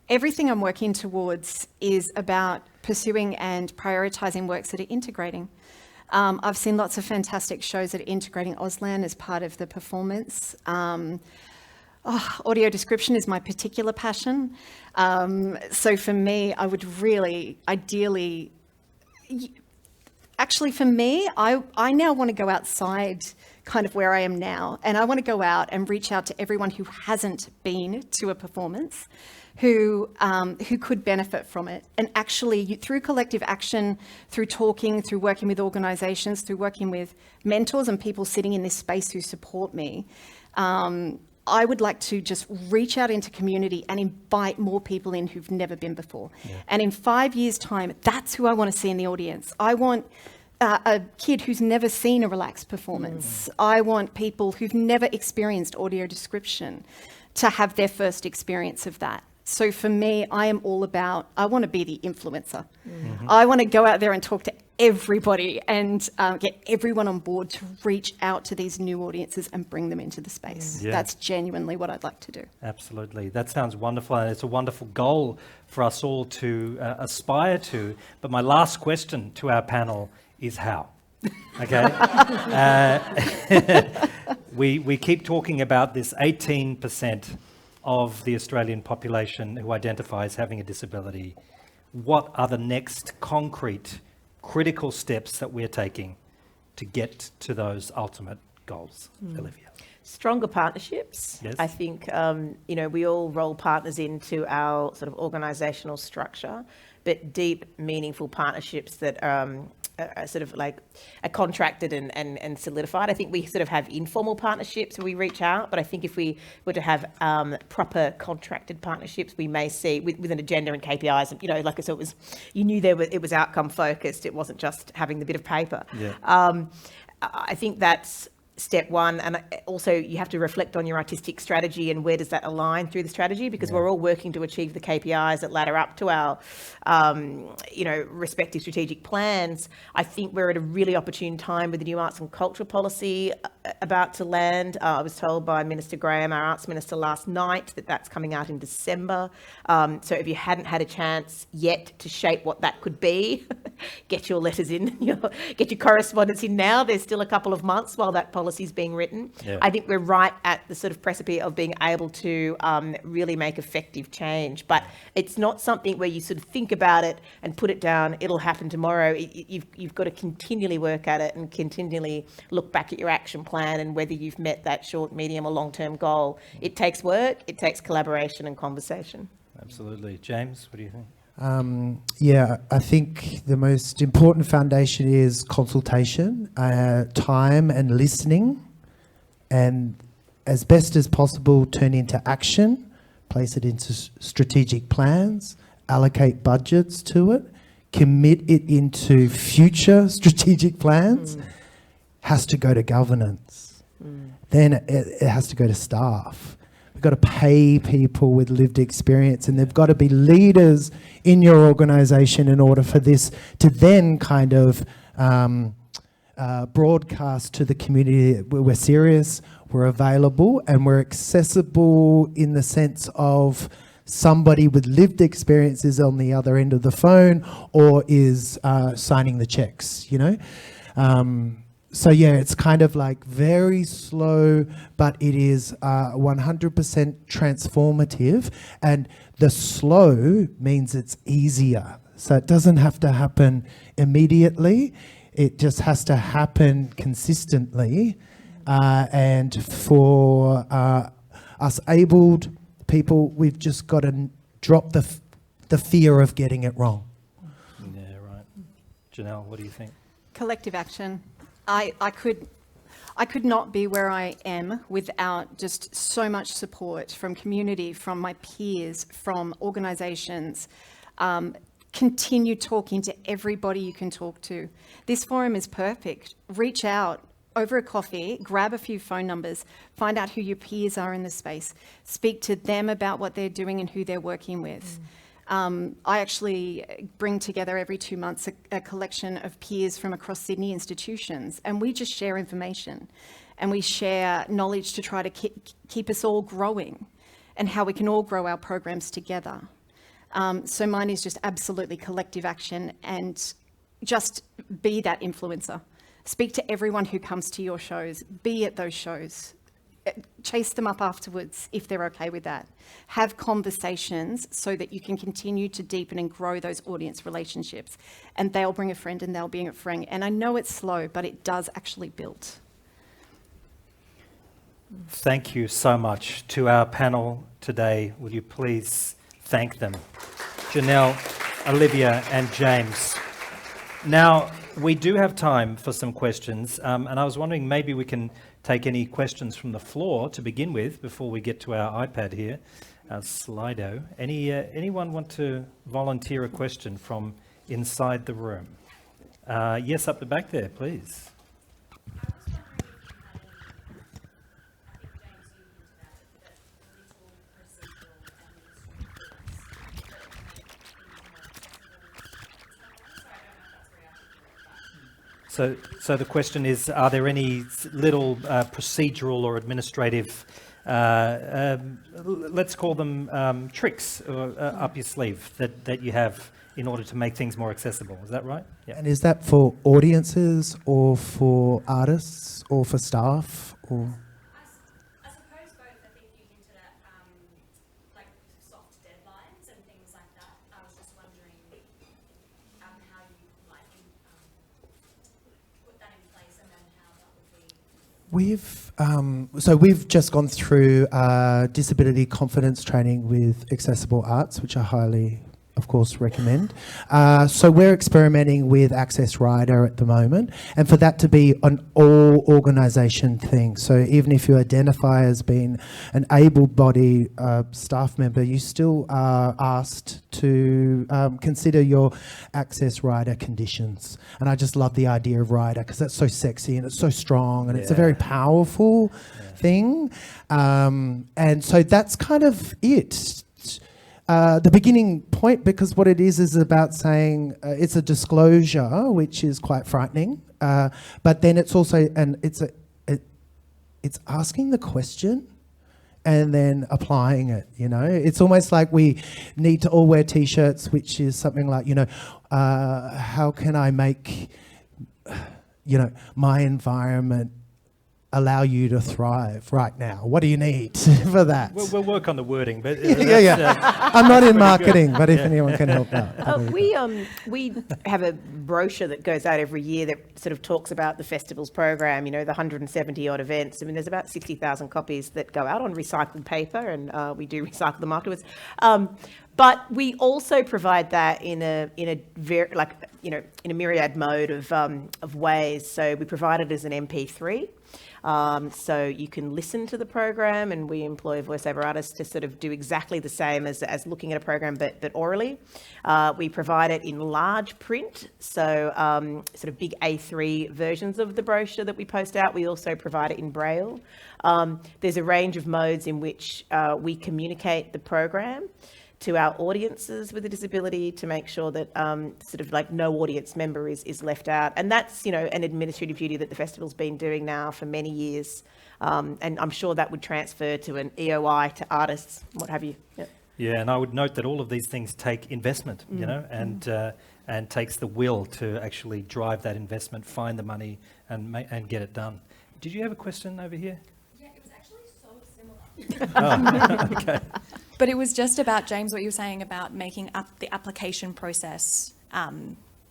everything I'm working towards is about pursuing and prioritising works that are integrating. I've seen lots of fantastic shows that are integrating Auslan as part of the performance. Audio description is my particular passion. So for me, I would really, ideally, actually for me, I now want to go outside kind of where I am now, and I want to go out and reach out to everyone who hasn't been to a performance, who could benefit from it. And actually, through collective action, through talking, through working with organisations, through working with mentors and people sitting in this space who support me, I would like to just reach out into community and invite more people in who've never been before. And in 5 years' time, that's who I want to see in the audience. I want a kid who's never seen a relaxed performance. I want people who've never experienced audio description to have their first experience of that. So for me, I am all about, I want to be the influencer. I want to go out there and talk to everybody and get everyone on board to reach out to these new audiences and bring them into the space. That's genuinely what I'd like to do. Absolutely. That sounds wonderful, and it's a wonderful goal for us all to aspire to. But my last question to our panel is how? Okay. We keep talking about this 18% of the Australian population who identify as having a disability. What are the next concrete, critical steps that we're taking to get to those ultimate goals? Olivia. Stronger partnerships. Yes. I think, we all roll partners into our sort of organisational structure, but deep, meaningful partnerships that are sort of like are contracted and solidified. I think we sort of have informal partnerships where we reach out, but I think if we were to have proper contracted partnerships, we may see with an agenda and KPIs, and, like I said, you knew it was outcome focused. It wasn't just having the bit of paper. I think that's step one. And also you have to reflect on your artistic strategy and where does that align through the strategy, because we're all working to achieve the KPIs that ladder up to our, respective strategic plans. I think we're at a really opportune time with the new arts and culture policy about to land. I was told by Minister Graham, our arts minister, last night that that's coming out in December. So if you hadn't had a chance yet to shape what that could be, get your letters in, get your correspondence in now. There's still a couple of months while that policy is being written. I think we're right at the sort of precipice of being able to really make effective change. But it's not something where you sort of think about it and put it down, it'll happen tomorrow. You've got to continually work at it and continually look back at your action plan and whether you've met that short, medium or long-term goal. It takes work, it takes collaboration and conversation. Absolutely. James, what do you think? I think the most important foundation is consultation, time and listening, and as best as possible turn into action, place it into strategic plans, allocate budgets to it, commit it into future strategic plans, has to go to governance. Then it has to go to staff. We've got to pay people with lived experience, and they've got to be leaders in your organisation in order for this to then kind of broadcast to the community. We're serious, we're available, and we're accessible in the sense of somebody with lived experience is on the other end of the phone or is signing the checks, So yeah, it's kind of like very slow, but it is 100% transformative. And the slow means it's easier. So it doesn't have to happen immediately. It just has to happen consistently. And for us abled people, we've just got to drop the fear of getting it wrong. Yeah, right. Janelle, what do you think? Collective action. I could not be where I am without just so much support from community, from my peers, from organisations. Continue talking to everybody you can talk to. This forum is perfect. Reach out over a coffee, grab a few phone numbers, find out who your peers are in the space, speak to them about what they're doing and who they're working with. I actually bring together every 2 months a collection of peers from across Sydney institutions, and we just share information and we share knowledge to try to keep us all growing and how we can all grow our programs together. So mine is just absolutely collective action, and just be that influencer. Speak to everyone who comes to your shows, be at those shows. Chase them up afterwards if they're okay with that. Have conversations so that you can continue to deepen and grow those audience relationships, and they'll bring a friend and they'll bring a friend. And I know it's slow, but it does actually build. Thank you so much to our panel today. Will you please thank them? Janelle, Olivia and James. Now, we do have time for some questions, and I was wondering maybe we can take any questions from the floor to begin with before we get to our iPad here, our Slido. Anyone want to volunteer a question from inside the room? Yes, up the back there, please. So the question is, are there any little procedural or administrative, let's call them tricks up your sleeve that you have in order to make things more accessible? Is that right? Yeah. And is that for audiences or for artists or for staff or? I suppose both. I think you hinted at like soft deadlines and things like that. I was just wondering how you might put that in place, and then how that would be. We've just gone through disability confidence training with Accessible Arts, which I highly, of course, recommend. So we're experimenting with Access Rider at the moment, and for that to be an all organisation thing. So even if you identify as being an able-bodied staff member, you still are asked to consider your Access Rider conditions. And I just love the idea of rider because that's so sexy and it's so strong and it's a very powerful thing. And so that's kind of it. The beginning point, because what it is about saying it's a disclosure, which is quite frightening, but then it's also, and it's asking the question and then applying it, you know. It's almost like we need to all wear T-shirts, which is something like, you know, how can I make, you know, my environment allow you to thrive right now? What do you need for that? We'll work on the wording, but I'm not in marketing, but if anyone can help out. We have a brochure that goes out every year that sort of talks about the festival's program, you know, the 170 odd events. I mean, there's about 60,000 copies that go out on recycled paper, and we do recycle them afterwards. But we also provide that in a very, like, you know, in a myriad mode of ways. So we provide it as an MP3. So you can listen to the program, and we employ voiceover artists to sort of do exactly the same as looking at a program, but orally. We provide it in large print, so sort of big A3 versions of the brochure that we post out. We also provide it in Braille. There's a range of modes in which we communicate the program to our audiences with a disability to make sure that sort of like no audience member is left out. And that's, you know, an administrative duty that the festival's been doing now for many years. And I'm sure that would transfer to an EOI, to artists, what have you. Yeah. Yeah, and I would note that all of these things take investment, you know, and takes the will to actually drive that investment, find the money, and get it done. Did you have a question over here? Yeah, it was actually so similar. Oh, okay. But it was just about, James, what you were saying about making up the application process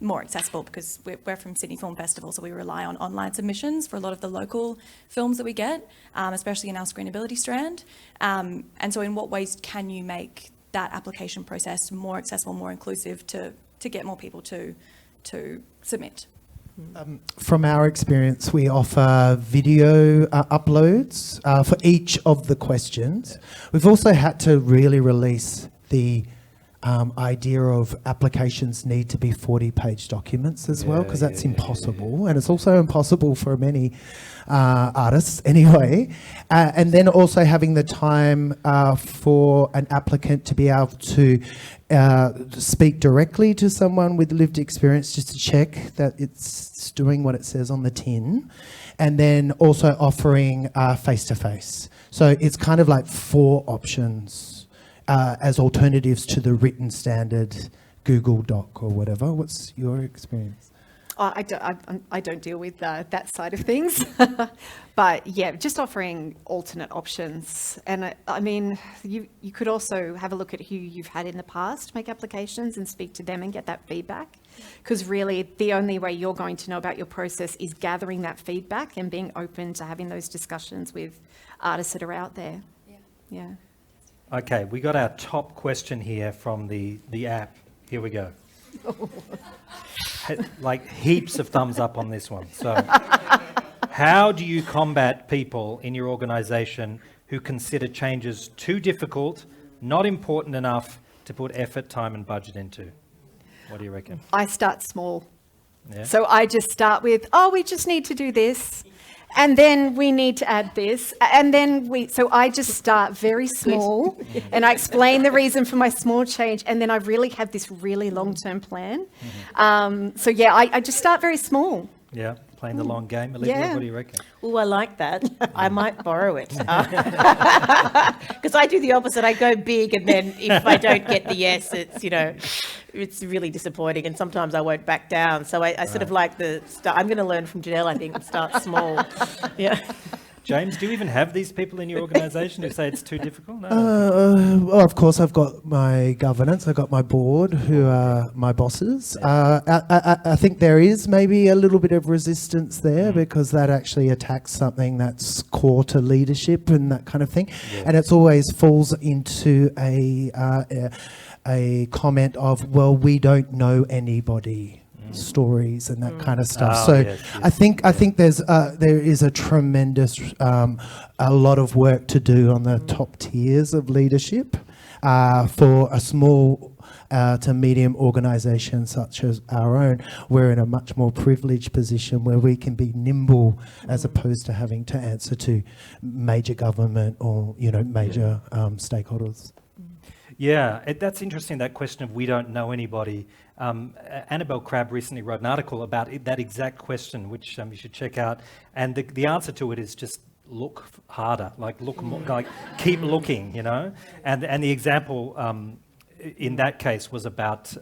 more accessible, because we're from Sydney Film Festival, so we rely on online submissions for a lot of the local films that we get, especially in our screenability strand. And so in what ways can you make that application process more accessible, more inclusive to get more people to submit? From our experience, we offer video uploads for each of the questions. We've also had to really release the idea of applications need to be 40-page documents as well, because that's impossible. And it's also impossible for many artists anyway. And then also having the time for an applicant to be able to speak directly to someone with lived experience, just to check that it's doing what it says on the tin. And then also offering face-to-face. So it's kind of like 4 options as alternatives to the written standard Google Doc or whatever. What's your experience? I don't deal with that side of things, but yeah, just offering alternate options. And I mean, you could also have a look at who you've had in the past make applications and speak to them and get that feedback, because really the only way you're going to know about your process is gathering that feedback and being open to having those discussions with artists that are out there. Yeah. Okay, we got our top question here from the app. Here we go. Like heaps of thumbs up on this one. So, how do you combat people in your organisation who consider changes too difficult, not important enough to put effort, time and budget into? What do you reckon? I start small. Yeah? So I just start with, we just need to do this. And then we need to add this. And then so I just start very small and I explain the reason for my small change. And then I really have this really long-term plan. So yeah, I just start very small. Yeah, playing the long game. Olivia, Yeah. what do you reckon? Oh, I like that. I might borrow it. Because I do the opposite. I go big, and then if I don't get the yes, it's really disappointing. And sometimes I won't back down. So I sort of like I'm going to learn from Janelle, I think, and start small. Yeah. James, do you even have these people in your organisation who say it's too difficult? No. Well, of course, I've got my governance. I've got my board, who are my bosses. I think there is maybe a little bit of resistance there because that actually attacks something that's core to leadership and that kind of thing. Yeah. And it's always falls into a comment of, well, we don't know anybody. Stories and that kind of stuff. Yes. I think there is a tremendous a lot of work to do on the top tiers of leadership for a small to medium organisation such as our own. We're in a much more privileged position where we can be nimble as opposed to having to answer to major government or major stakeholders. Yeah, that's interesting, that question of we don't know anybody. Annabelle Crabb recently wrote an article about that exact question, which you should check out. And the answer to it is just look harder, look more, keep looking, And the example in that case was about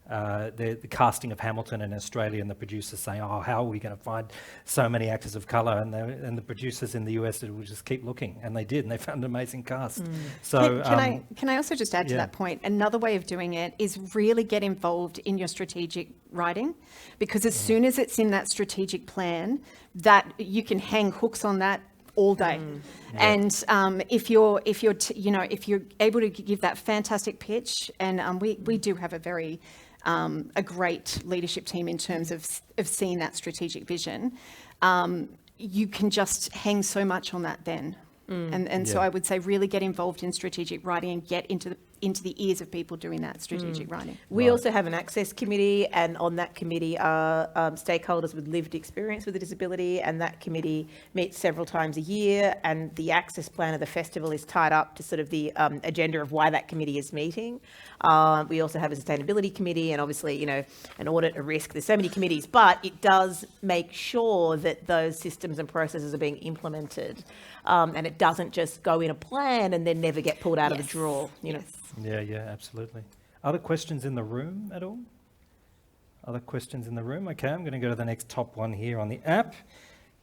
the casting of Hamilton in Australia, and the producers saying, "Oh, how are we going to find so many actors of colour?" And the producers in the US said, "We'll just keep looking," and they did, and they found an amazing cast. So can I also just add to that point? Another way of doing it is really get involved in your strategic writing, because as soon as it's in that strategic plan, that you can hang hooks on that all day. And if you're able to give that fantastic pitch, and we do have a great leadership team in terms of seeing that strategic vision, you can just hang so much on that then. So I would say really get involved in strategic writing and get into into the ears of people doing that strategic writing. We also have an access committee, and on that committee are stakeholders with lived experience with a disability, and that committee meets several times a year, and the access plan of the festival is tied up to sort of the agenda of why that committee is meeting. We also have a sustainability committee, and obviously, an audit, a risk. There's so many committees, but it does make sure that those systems and processes are being implemented, and it doesn't just go in a plan and then never get pulled out of the drawer. Yes. Yeah, absolutely. Other questions in the room at all? Other questions in the room? Okay, I'm going to go to the next top one here on the app.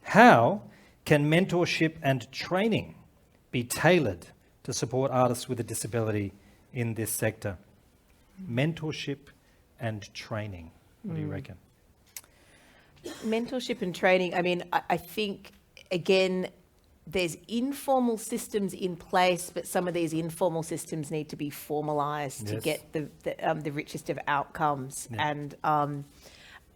How can mentorship and training be tailored to support artists with a disability in this sector? Mentorship and training. What do you reckon? Mentorship and training, I think, again, there's informal systems in place, but some of these informal systems need to be formalised to get the richest of outcomes. Yeah. And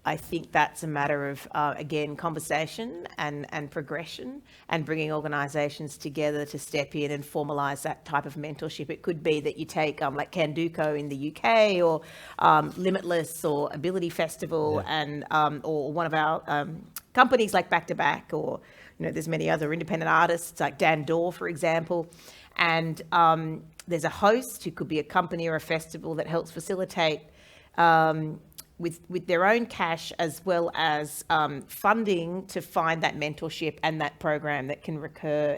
I think that's a matter of, again, conversation and progression, and bringing organisations together to step in and formalise that type of mentorship. It could be that you take like Canduco in the UK, or Limitless, or Ability Festival, and or one of our companies like Back to Back, or there's many other independent artists like Dan Dorr, for example. And there's a host who could be a company or a festival that helps facilitate with their own cash, as well as funding, to find that mentorship and that program that can recur.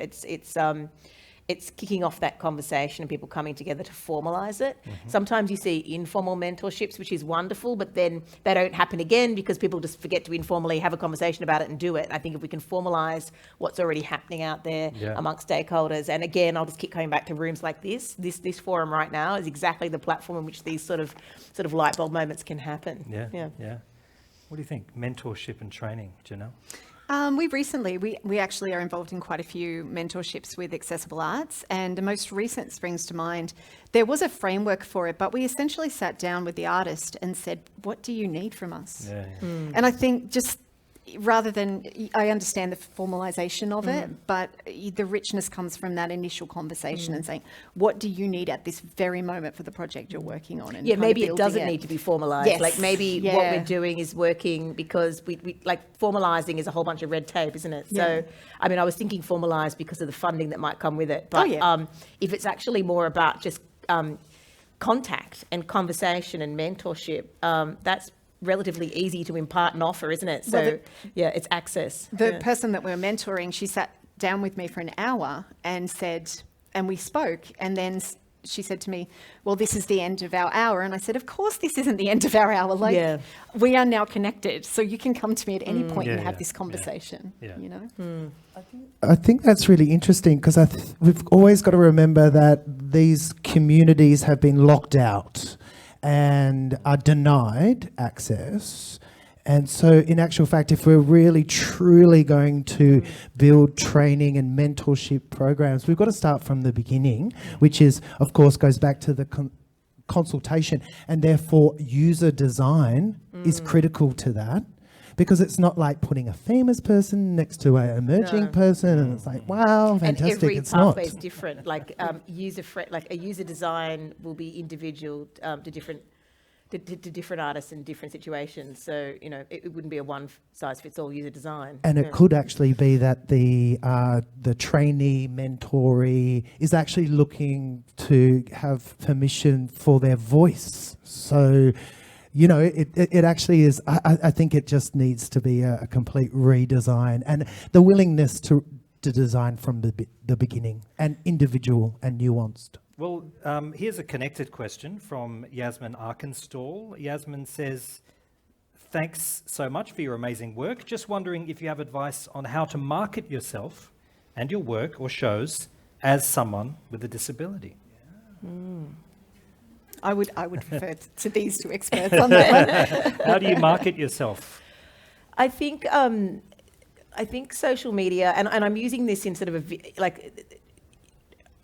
It's kicking off that conversation and people coming together to formalise it. Sometimes you see informal mentorships, which is wonderful, but then they don't happen again because people just forget to informally have a conversation about it and do it. I think if we can formalise what's already happening out there amongst stakeholders, and again, I'll just keep coming back to rooms like this forum right now is exactly the platform in which these sort of light bulb moments can happen. Yeah. What do you think? Mentorship and training, Janelle? We actually are involved in quite a few mentorships with Accessible Arts, and the most recent springs to mind. There was a framework for it, but we essentially sat down with the artist and said, what do you need from us? And I think just rather than, I understand the formalisation of it, but the richness comes from that initial conversation and saying, what do you need at this very moment for the project you're working on? And maybe it doesn't need to be formalised. Yes. Like maybe what we're doing is working because we like formalising is a whole bunch of red tape, isn't it? So, I was thinking formalised because of the funding that might come with it. But if it's actually more about just contact and conversation and mentorship, that's relatively easy to impart and offer, isn't it? So, it's access. The person that we're mentoring, she sat down with me for an hour and we spoke, and then she said to me, well, this is the end of our hour. And I said, of course this isn't the end of our hour. We are now connected, so you can come to me at any point and have this conversation, I think that's really interesting, because we've always got to remember that these communities have been locked out and are denied access. And so in actual fact, if we're really truly going to build training and mentorship programs, we've got to start from the beginning, which is, of course, goes back to the consultation, and therefore user design is critical to that. Because it's not like putting a famous person next to an emerging person, and it's like, wow, fantastic. And every it's pathway not. is different. Like a user design will be individual to different artists in different situations. So it wouldn't be a one size fits all user design. And it could actually be that the trainee mentoree is actually looking to have permission for their voice. So, it actually is, I think it just needs to be a complete redesign, and the willingness to design from the beginning, and individual and nuanced. Well, here's a connected question from Yasmin Arkenstall. Yasmin says, thanks so much for your amazing work. Just wondering if you have advice on how to market yourself and your work or shows as someone with a disability. I would refer to these two experts on that one. How do you market yourself? I think social media, and I'm using this in sort of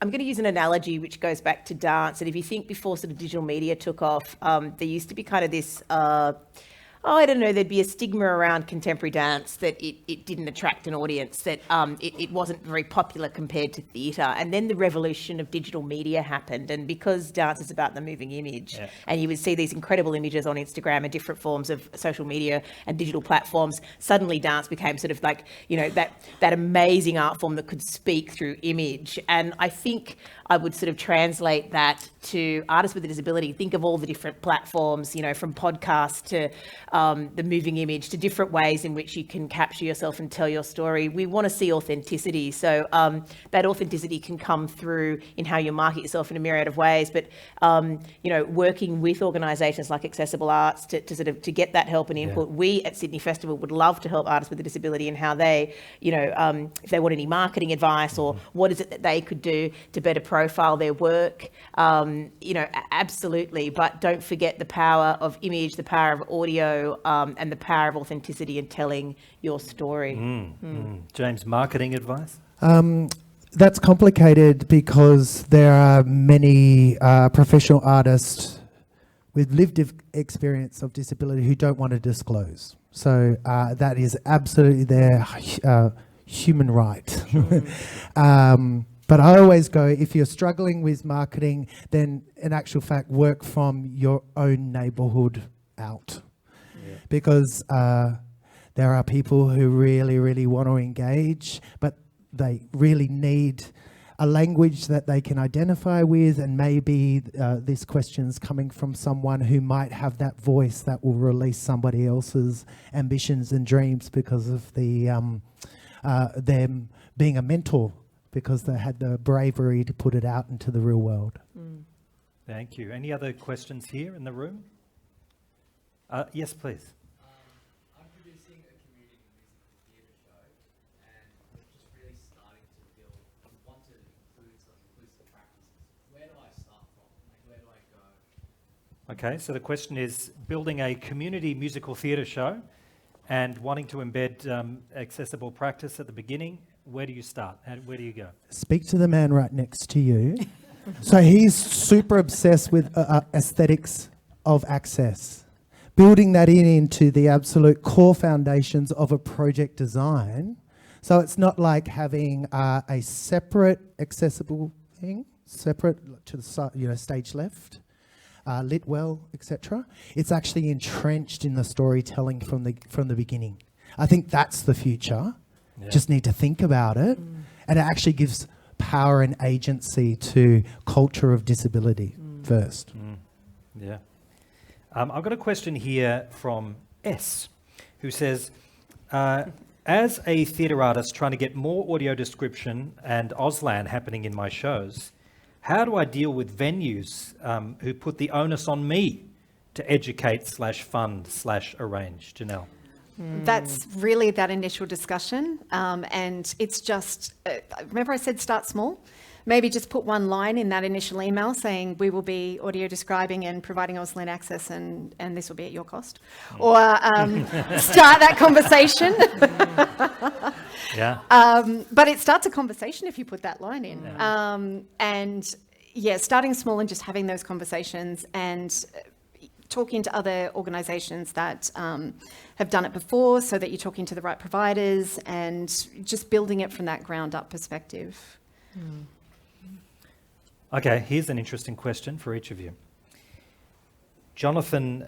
I'm going to use an analogy which goes back to dance. And if you think before sort of digital media took off, there used to be kind of this, I don't know, there'd be a stigma around contemporary dance that it didn't attract an audience, that it wasn't very popular compared to theatre. And then the revolution of digital media happened. And because dance is about the moving image, and you would see these incredible images on Instagram and different forms of social media and digital platforms, suddenly dance became sort of like, you know, that amazing art form that could speak through image. And I think I would sort of translate that to artists with a disability. Think of all the different platforms, you know, from podcasts to the moving image, to different ways in which you can capture yourself and tell your story. We want to see authenticity. So that authenticity can come through in how you market yourself in a myriad of ways. But, you know, working with organisations like Accessible Arts to get that help and input. We at Sydney Festival would love to help artists with a disability and how they, you know, if they want any marketing advice or what is it that they could do to better profile their work, you know, absolutely. But don't forget the power of image, the power of audio, and the power of authenticity and telling your story. James, marketing advice? That's complicated because there are many professional artists with lived experience of disability who don't want to disclose. So that is absolutely their human right. But I always go, if you're struggling with marketing, then in actual fact, work from your own neighbourhood out. Because there are people who really, really want to engage, but they really need a language that they can identify with, and maybe this question's coming from someone who might have that voice that will release somebody else's ambitions and dreams because of the them being a mentor, because they had the bravery to put it out into the real world. Thank you. Any other questions here in the room? Yes, please. I'm producing a community musical theatre show, and we're just really starting to build. We want to include some inclusive practices. Where do I start from? Like, where do I go? Okay, so the question is building a community musical theatre show and wanting to embed accessible practice at the beginning. Where do you start? Where do you go? Speak to the man right next to you. So he's super obsessed with aesthetics of access. Building that into the absolute core foundations of a project design. So it's not like having a separate accessible thing, separate to the side, you know, stage left, lit well, etc. It's actually entrenched in the storytelling from the beginning. I think that's the future. Just need to think about it, and it actually gives power and agency to culture of disability first. Yeah. I've got a question here from S, who says, as a theatre artist trying to get more audio description and Auslan happening in my shows, how do I deal with venues who put the onus on me to educate /fund /arrange? Janelle. That's really that initial discussion, and it's just, remember I said start small? Maybe just put one line in that initial email saying we will be audio describing and providing Auslan access, and this will be at your cost. Or start that conversation. But it starts a conversation if you put that line in. And yeah, starting small and just having those conversations and talking to other organisations that have done it before, so that you're talking to the right providers and just building it from that ground up perspective. Okay, here's an interesting question for each of you. Jonathan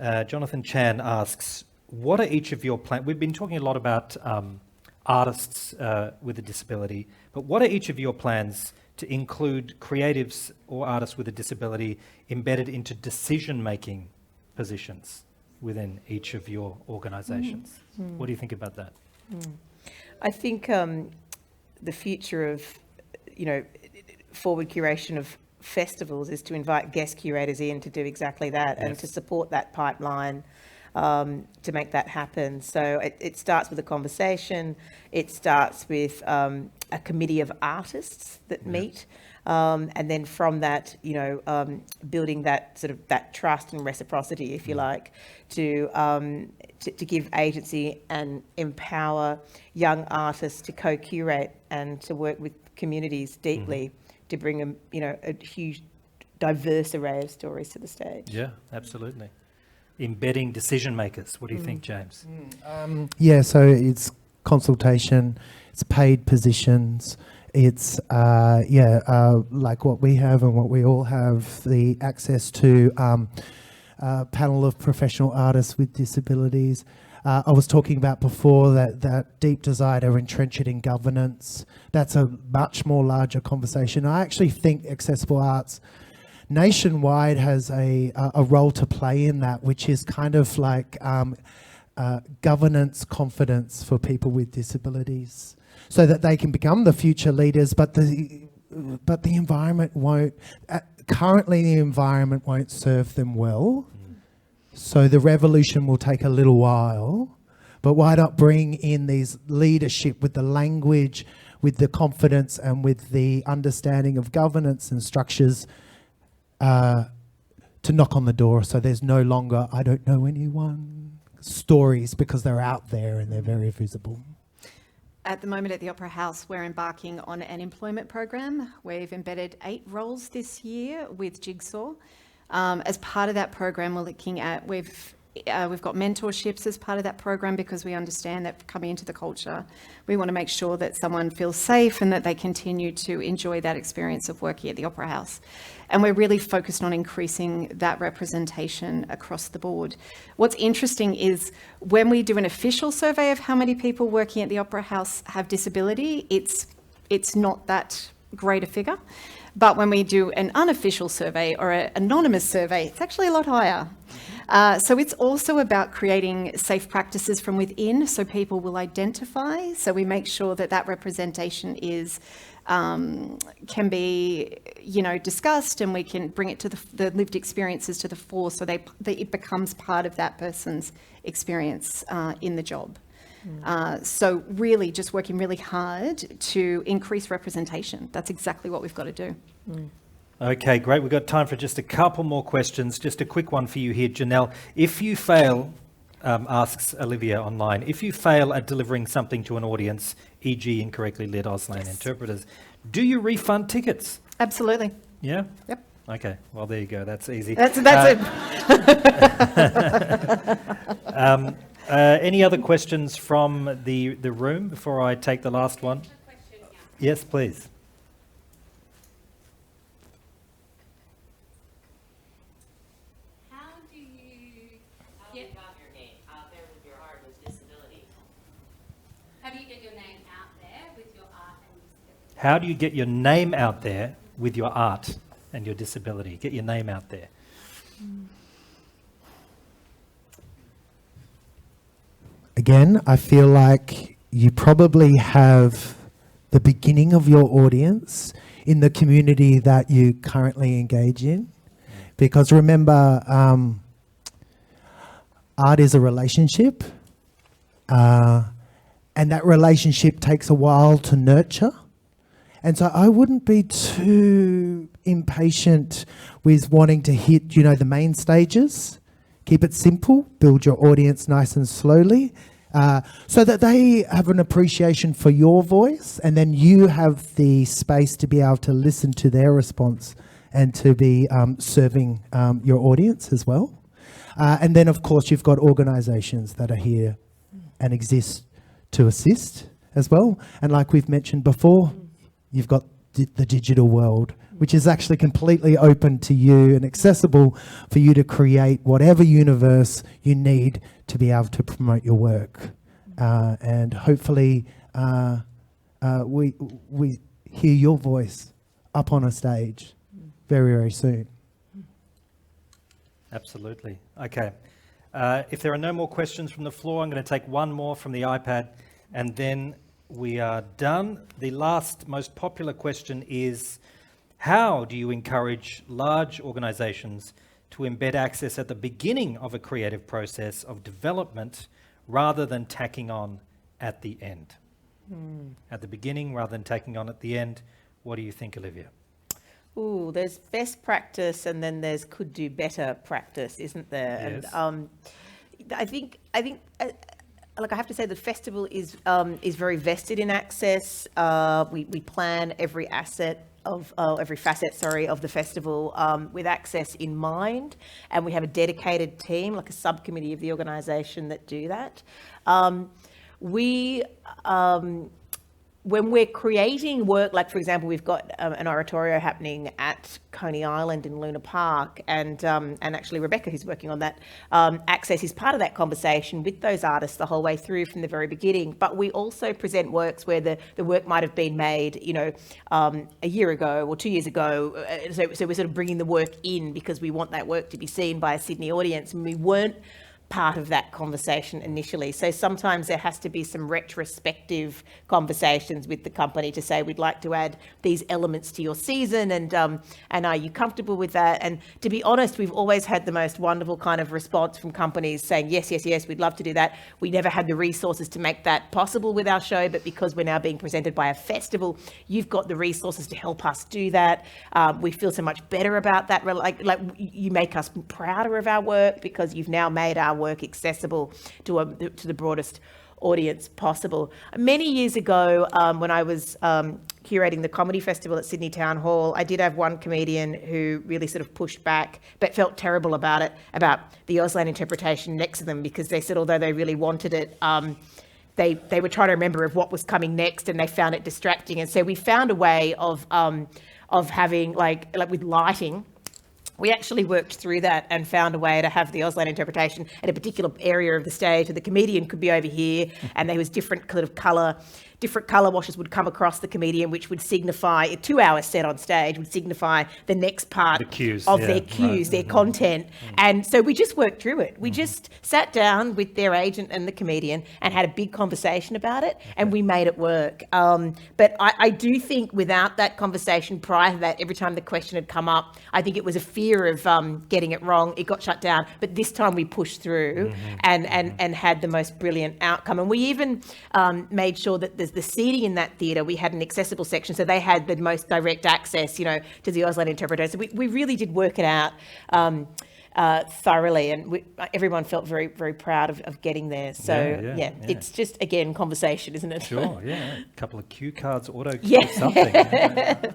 Chan asks, what are each of your plans? We've been talking a lot about artists with a disability, but what are each of your plans to include creatives or artists with a disability embedded into decision-making positions within each of your organisations? What do you think about that? I think the future of, you know, forward curation of festivals is to invite guest curators in to do exactly that and to support that pipeline to make that happen. So it starts with a conversation. It starts with a committee of artists that meet. And then from that, you know, building that sort of that trust and reciprocity, if you like, to give agency and empower young artists to co-curate and to work with communities deeply to bring a huge, diverse array of stories to the stage. Yeah, absolutely. embedding decision makers. What do you think, James? Yeah, so it's consultation, it's paid positions, it's like what we have and what we all have, the access to a panel of professional artists with disabilities. I was talking about before that deep desire to entrench it in governance. That's a much more larger conversation. I actually think accessible arts nationwide has a role to play in that, which is kind of like governance confidence for people with disabilities, so that they can become the future leaders. But the environment won't. Currently, the environment won't serve them well. So the revolution will take a little while. But why not bring in these leadership with the language, with the confidence, and with the understanding of governance and structures to knock on the door, so there's no longer, I don't know anyone, stories, because they're out there and they're very visible. At the moment at the Opera House, we're embarking on an employment program. We've embedded 8 roles this year with Jigsaw. As part of that program, we're looking at, we've got mentorships as part of that program, because we understand that coming into the culture, we want to make sure that someone feels safe and that they continue to enjoy that experience of working at the Opera House. And we're really focused on increasing that representation across the board. What's interesting is when we do an official survey of how many people working at the Opera House have disability, it's not that great a figure. But when we do an unofficial survey or an anonymous survey, it's actually a lot higher. So it's also about creating safe practices from within, so people will identify. So we make sure that that representation is can be, discussed, and we can bring it to the lived experiences to the fore, so it becomes part of that person's experience in the job. So really just working really hard to increase representation. That's exactly what we've got to do. Okay, great. We've got time for just a couple more questions. Just a quick one for you here, Janelle. If you fail, asks Olivia online, if you fail at delivering something to an audience, e.g. incorrectly lit Auslan interpreters, do you refund tickets? Absolutely. Yeah? Yep. Okay, well, there you go. That's easy. That's it. Any other questions from the room before I take the last one? Yes, please. How do you get your name out there with your art with disability? How do you get your name out there with your art and disability? How do you get your name out there with your art and your disability? Get your name out there. Again, I feel like you probably have the beginning of your audience in the community that you currently engage in. Because remember, art is a relationship, and that relationship takes a while to nurture. And so I wouldn't be too impatient with wanting to hit, the main stages. Keep it simple, build your audience nice and slowly, so that they have an appreciation for your voice, and then you have the space to be able to listen to their response and to be serving your audience as well. And then, of course, you've got organisations that are here and exist to assist as well. And like we've mentioned before, you've got the digital world, which is actually completely open to you and accessible for you to create whatever universe you need to be able to promote your work. And hopefully we hear your voice up on a stage very, very soon. Absolutely. Okay. If there are no more questions from the floor, I'm going to take one more from the iPad, and then we are done. The last, most popular question is, how do you encourage large organisations to embed access at the beginning of a creative process of development rather than tacking on at the end? At the beginning rather than tacking on at the end. What do you think, Olivia? Ooh, there's best practice and then there's could do better practice, isn't there? Yes. And I think I have to say the festival is very vested in access. We plan every facet, of the festival with access in mind, and we have a dedicated team, like a subcommittee of the organisation that do that. When we're creating work, like for example, we've got an oratorio happening at Coney Island in Luna Park, and actually Rebecca, who's working on that, access is part of that conversation with those artists the whole way through from the very beginning. But we also present works where the work might have been made, a year ago or 2 years ago. So we're sort of bringing the work in because we want that work to be seen by a Sydney audience, and we weren't part of that conversation initially. So sometimes there has to be some retrospective conversations with the company to say, we'd like to add these elements to your season, and are you comfortable with that? And to be honest, we've always had the most wonderful kind of response from companies saying, yes, we'd love to do that. We never had the resources to make that possible with our show, but because we're now being presented by a festival, you've got the resources to help us do that. We feel so much better about that. Like you make us prouder of our work because you've now made our work accessible to the broadest audience possible. Many years ago, when I was curating the comedy festival at Sydney Town Hall, I did have one comedian who really sort of pushed back, but felt terrible about it, about the Auslan interpretation next to them, because they said although they really wanted it, they were trying to remember of what was coming next, and they found it distracting. And so we found a way of having like with lighting. We actually worked through that and found a way to have the Auslan interpretation at a particular area of the stage, so the comedian could be over here, and there was different colour washes would come across the comedian, which would signify a 2-hour set on stage, would signify the next part their content. And so we just worked through it. We just sat down with their agent and the comedian and had a big conversation about it, and we made it work. But I do think without that conversation prior to that, every time the question had come up, I think it was a fear of getting it wrong. It got shut down. But this time we pushed through and had the most brilliant outcome. And we even made sure that the seating in that theatre, we had an accessible section, so they had the most direct access, to the Auslan interpreter. So we really did work it out thoroughly, and everyone felt very, very proud of getting there. So it's just, again, conversation, isn't it? Sure, yeah. A couple of cue cards, auto something.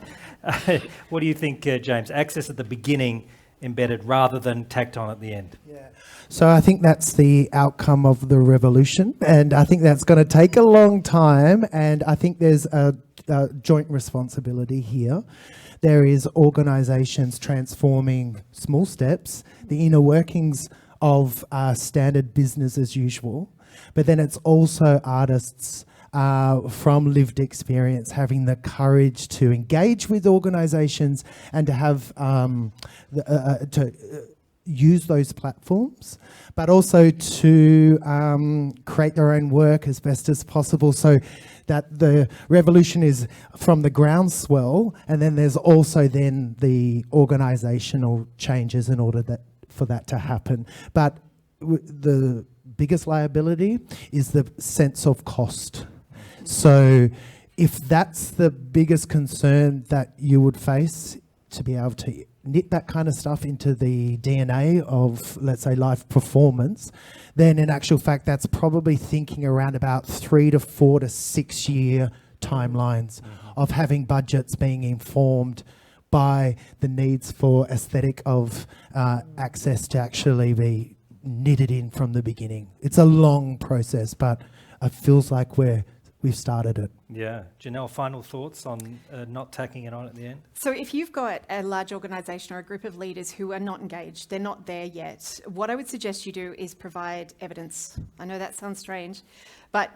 What do you think, James? Access at the beginning embedded rather than tacked on at the end? Yeah. So I think that's the outcome of the revolution, and I think that's going to take a long time, and I think there's a joint responsibility here. There is organisations transforming small steps, the inner workings of standard business as usual, but then it's also artists from lived experience having the courage to engage with organisations and to have use those platforms, but also to create their own work as best as possible, so that the revolution is from the groundswell, and then there's also then the organisational changes in order for that to happen. But the biggest liability is the sense of cost. So if that's the biggest concern that you would face, to be able to knit that kind of stuff into the DNA of, let's say, live performance, then in actual fact, that's probably thinking around about 3 to 4 to 6 year timelines of having budgets being informed by the needs for aesthetic of access to actually be knitted in from the beginning. It's a long process, but it feels like we've started it. Yeah. Janelle, final thoughts on not tacking it on at the end? So if you've got a large organisation or a group of leaders who are not engaged, they're not there yet, what I would suggest you do is provide evidence. I know that sounds strange, but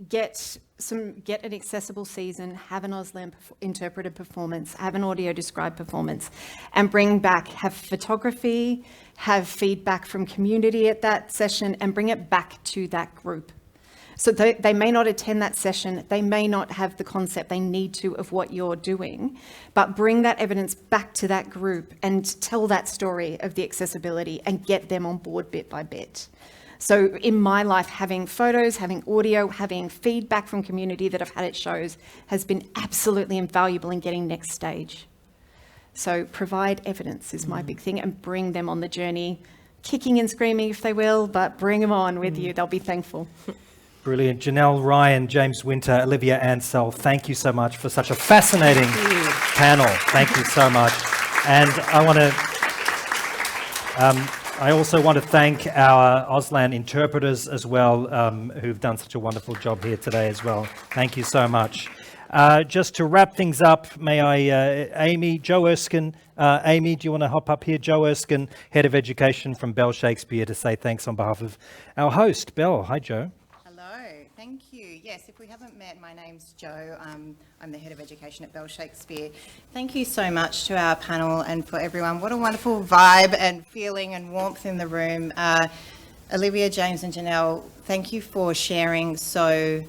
get an accessible season, have an Auslan interpreted performance, have an audio described performance, and have photography, have feedback from community at that session, and bring it back to that group. So they may not attend that session, they may not have the concept they need to of what you're doing, but bring that evidence back to that group and tell that story of the accessibility and get them on board bit by bit. So in my life, having photos, having audio, having feedback from community that I've had at shows has been absolutely invaluable in getting next stage. So provide evidence is my big thing, and bring them on the journey, kicking and screaming if they will, but bring them on with you, they'll be thankful. Brilliant. Janelle Ryan, James Winter, Olivia Ansell, thank you so much for such a fascinating panel. Thank you so much. And I also want to thank our Auslan interpreters as well, who've done such a wonderful job here today as well. Thank you so much. Just to wrap things up, may I, Joe Erskine, Amy, do you want to hop up here? Joe Erskine, Head of Education from Bell Shakespeare, to say thanks on behalf of our host, Bell. Hi, Joe. Hello, thank you. Yes, if we haven't met, my name's Joe. I'm the Head of Education at Bell Shakespeare. Thank you so much to our panel and for everyone. What a wonderful vibe and feeling and warmth in the room. Olivia, James and Janelle, thank you for sharing so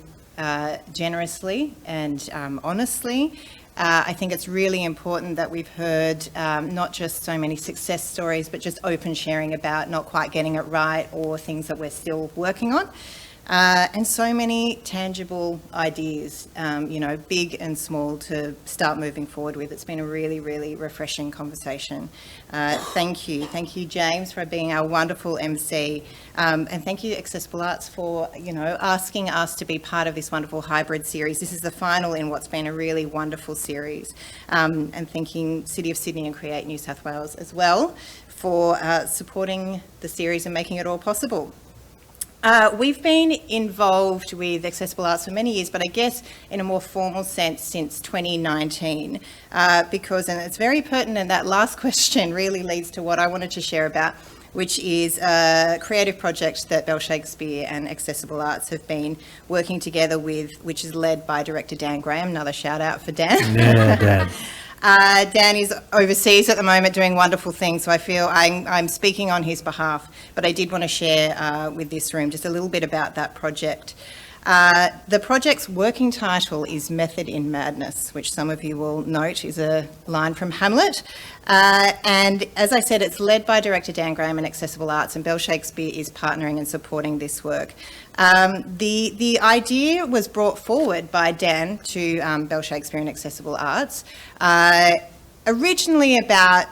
generously and honestly. I think it's really important that we've heard not just so many success stories, but just open sharing about not quite getting it right or things that we're still working on. And so many tangible ideas, big and small, to start moving forward with. It's been a really, really refreshing conversation. Thank you. Thank you, James, for being our wonderful MC. And thank you, Accessible Arts, for, asking us to be part of this wonderful hybrid series. This is the final in what's been a really wonderful series. And thanking City of Sydney and Create New South Wales as well for supporting the series and making it all possible. We've been involved with Accessible Arts for many years, but I guess in a more formal sense since 2019, because, and it's very pertinent, that last question really leads to what I wanted to share about, which is a creative project that Bell Shakespeare and Accessible Arts have been working together with, which is led by director Dan Graham. Another shout out for Dan. Yeah, Dan. Dan is overseas at the moment doing wonderful things, so I feel I'm speaking on his behalf, but I did want to share with this room just a little bit about that project. The project's working title is Method in Madness, which some of you will note is a line from Hamlet. And as I said, it's led by director Dan Graham and Accessible Arts, and Bell Shakespeare is partnering and supporting this work. The idea was brought forward by Dan to Bell Shakespeare and Accessible Arts, originally about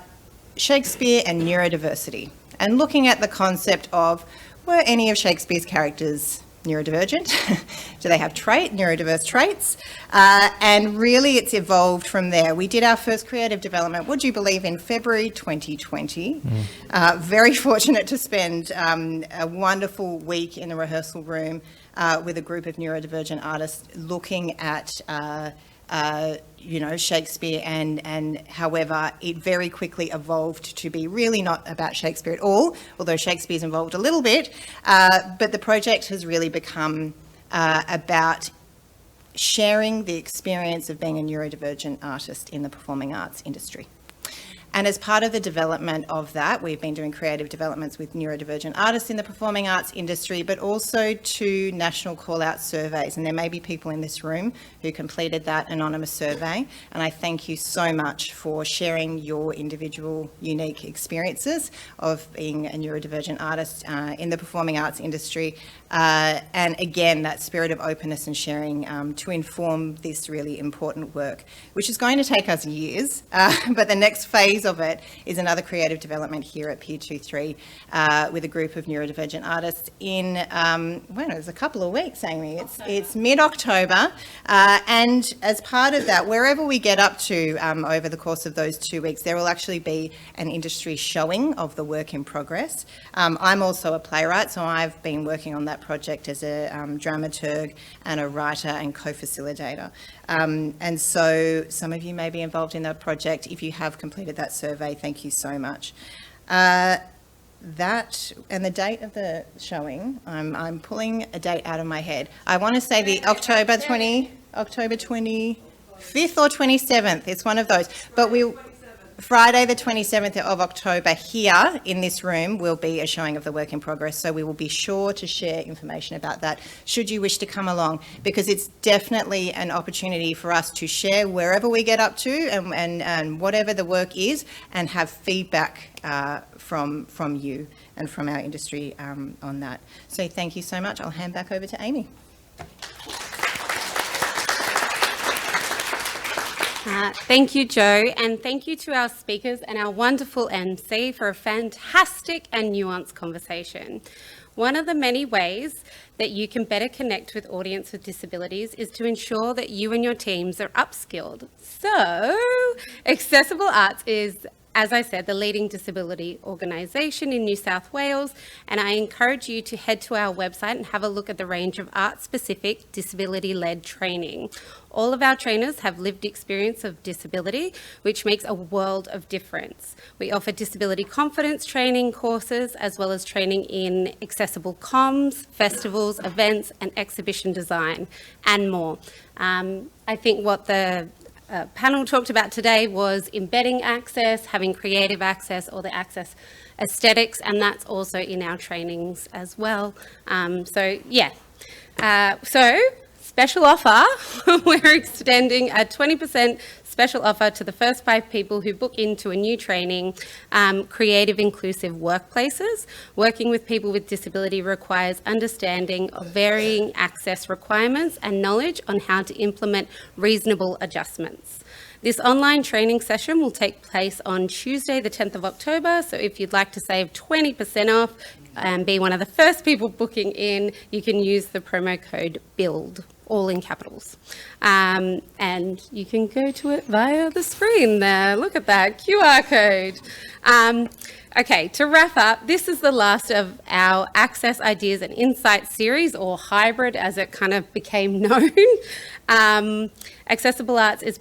Shakespeare and neurodiversity, and looking at the concept of, were any of Shakespeare's characters neurodivergent? Do they have neurodiverse traits? And really it's evolved from there. We did our first creative development, would you believe, in February 2020. Very fortunate to spend a wonderful week in the rehearsal room with a group of neurodivergent artists looking at Shakespeare, and however it very quickly evolved to be really not about Shakespeare at all, although Shakespeare's involved a little bit, but the project has really become about sharing the experience of being a neurodivergent artist in the performing arts industry. And as part of the development of that, we've been doing creative developments with neurodivergent artists in the performing arts industry, but also 2 national call-out surveys. And there may be people in this room who completed that anonymous survey. And I thank you so much for sharing your individual, unique experiences of being a neurodivergent artist in the performing arts industry. And again, that spirit of openness and sharing to inform this really important work, which is going to take us years, but the next phase of it is another creative development here at Pier 23 with a group of neurodivergent artists in, it's a couple of weeks, Amy. It's mid-October, and as part of that, wherever we get up to over the course of those 2 weeks, there will actually be an industry showing of the work in progress. I'm also a playwright, so I've been working on that project as a dramaturg and a writer and co-facilitator. And so some of you may be involved in that project. If you have completed that survey, thank you so much. That and the date of the showing, I'm pulling a date out of my head. I want to say the October 25th or 27th. It's one of those. But Friday the 27th of October here in this room will be a showing of the work in progress, so we will be sure to share information about that should you wish to come along, because it's definitely an opportunity for us to share wherever we get up to and whatever the work is, and have feedback from you and from our industry on that. So thank you so much. I'll hand back over to Amy. Thank you, Joe, and thank you to our speakers and our wonderful MC for a fantastic and nuanced conversation. One of the many ways that you can better connect with audience with disabilities is to ensure that you and your teams are upskilled. So, Accessible Arts is, as I said, the leading disability organisation in New South Wales, and I encourage you to head to our website and have a look at the range of art-specific disability-led training. All of our trainers have lived experience of disability, which makes a world of difference. We offer disability confidence training courses, as well as training in accessible comms, festivals, events, and exhibition design, and more. I think what the panel talked about today was embedding access, having creative access, or the access aesthetics, and that's also in our trainings as well. Special offer, we're extending a 20% special offer to the first 5 people who book into a new training, Creative Inclusive Workplaces. Working with people with disability requires understanding of varying access requirements and knowledge on how to implement reasonable adjustments. This online training session will take place on Tuesday, the 10th of October. So if you'd like to save 20% off and be one of the first people booking in, you can use the promo code BUILD, all in capitals. And you can go to it via the screen there. Look at that QR code. Okay, to wrap up, this is the last of our Access Ideas and Insights series, or hybrid as it kind of became known. Accessible Arts is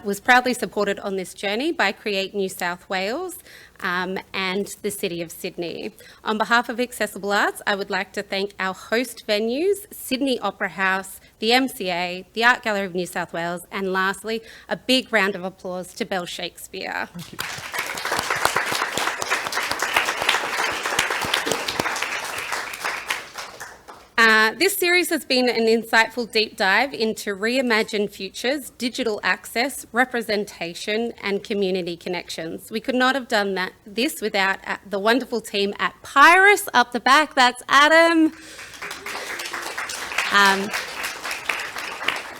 was proudly supported on this journey by Create New South Wales and the City of Sydney. On behalf of Accessible Arts, I would like to thank our host venues, Sydney Opera House, the MCA, the Art Gallery of New South Wales, and lastly, a big round of applause to Bell Shakespeare. Thank you. This series has been an insightful deep dive into reimagined futures, digital access, representation, and community connections. We could not have done this without the wonderful team at Pyrus up the back. That's Adam.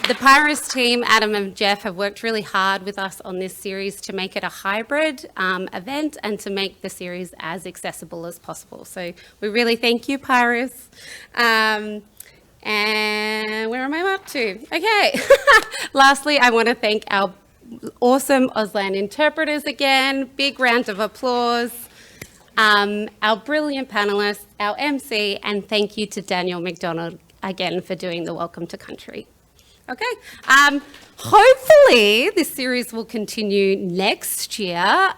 The Pyrus team, Adam and Jeff, have worked really hard with us on this series to make it a hybrid event and to make the series as accessible as possible. So we really thank you, Pyrus. And where am I up to? Okay. Lastly, I want to thank our awesome Auslan interpreters again. Big round of applause. Our brilliant panelists, our MC, and thank you to Daniel McDonald again for doing the Welcome to Country. Okay, hopefully this series will continue next year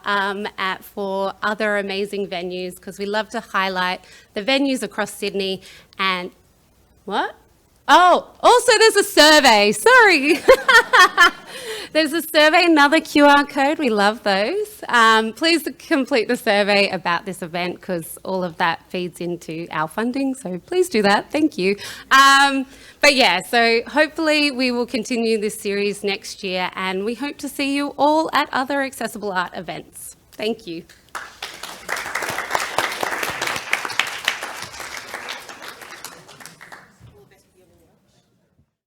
for other amazing venues, because we love to highlight the venues across Sydney. And what? Oh, also there's a survey, sorry. There's a survey, another QR code, we love those. Please complete the survey about this event, because all of that feeds into our funding, so please do that, thank you. But yeah, so hopefully we will continue this series next year, and we hope to see you all at other Accessible Art events. Thank you.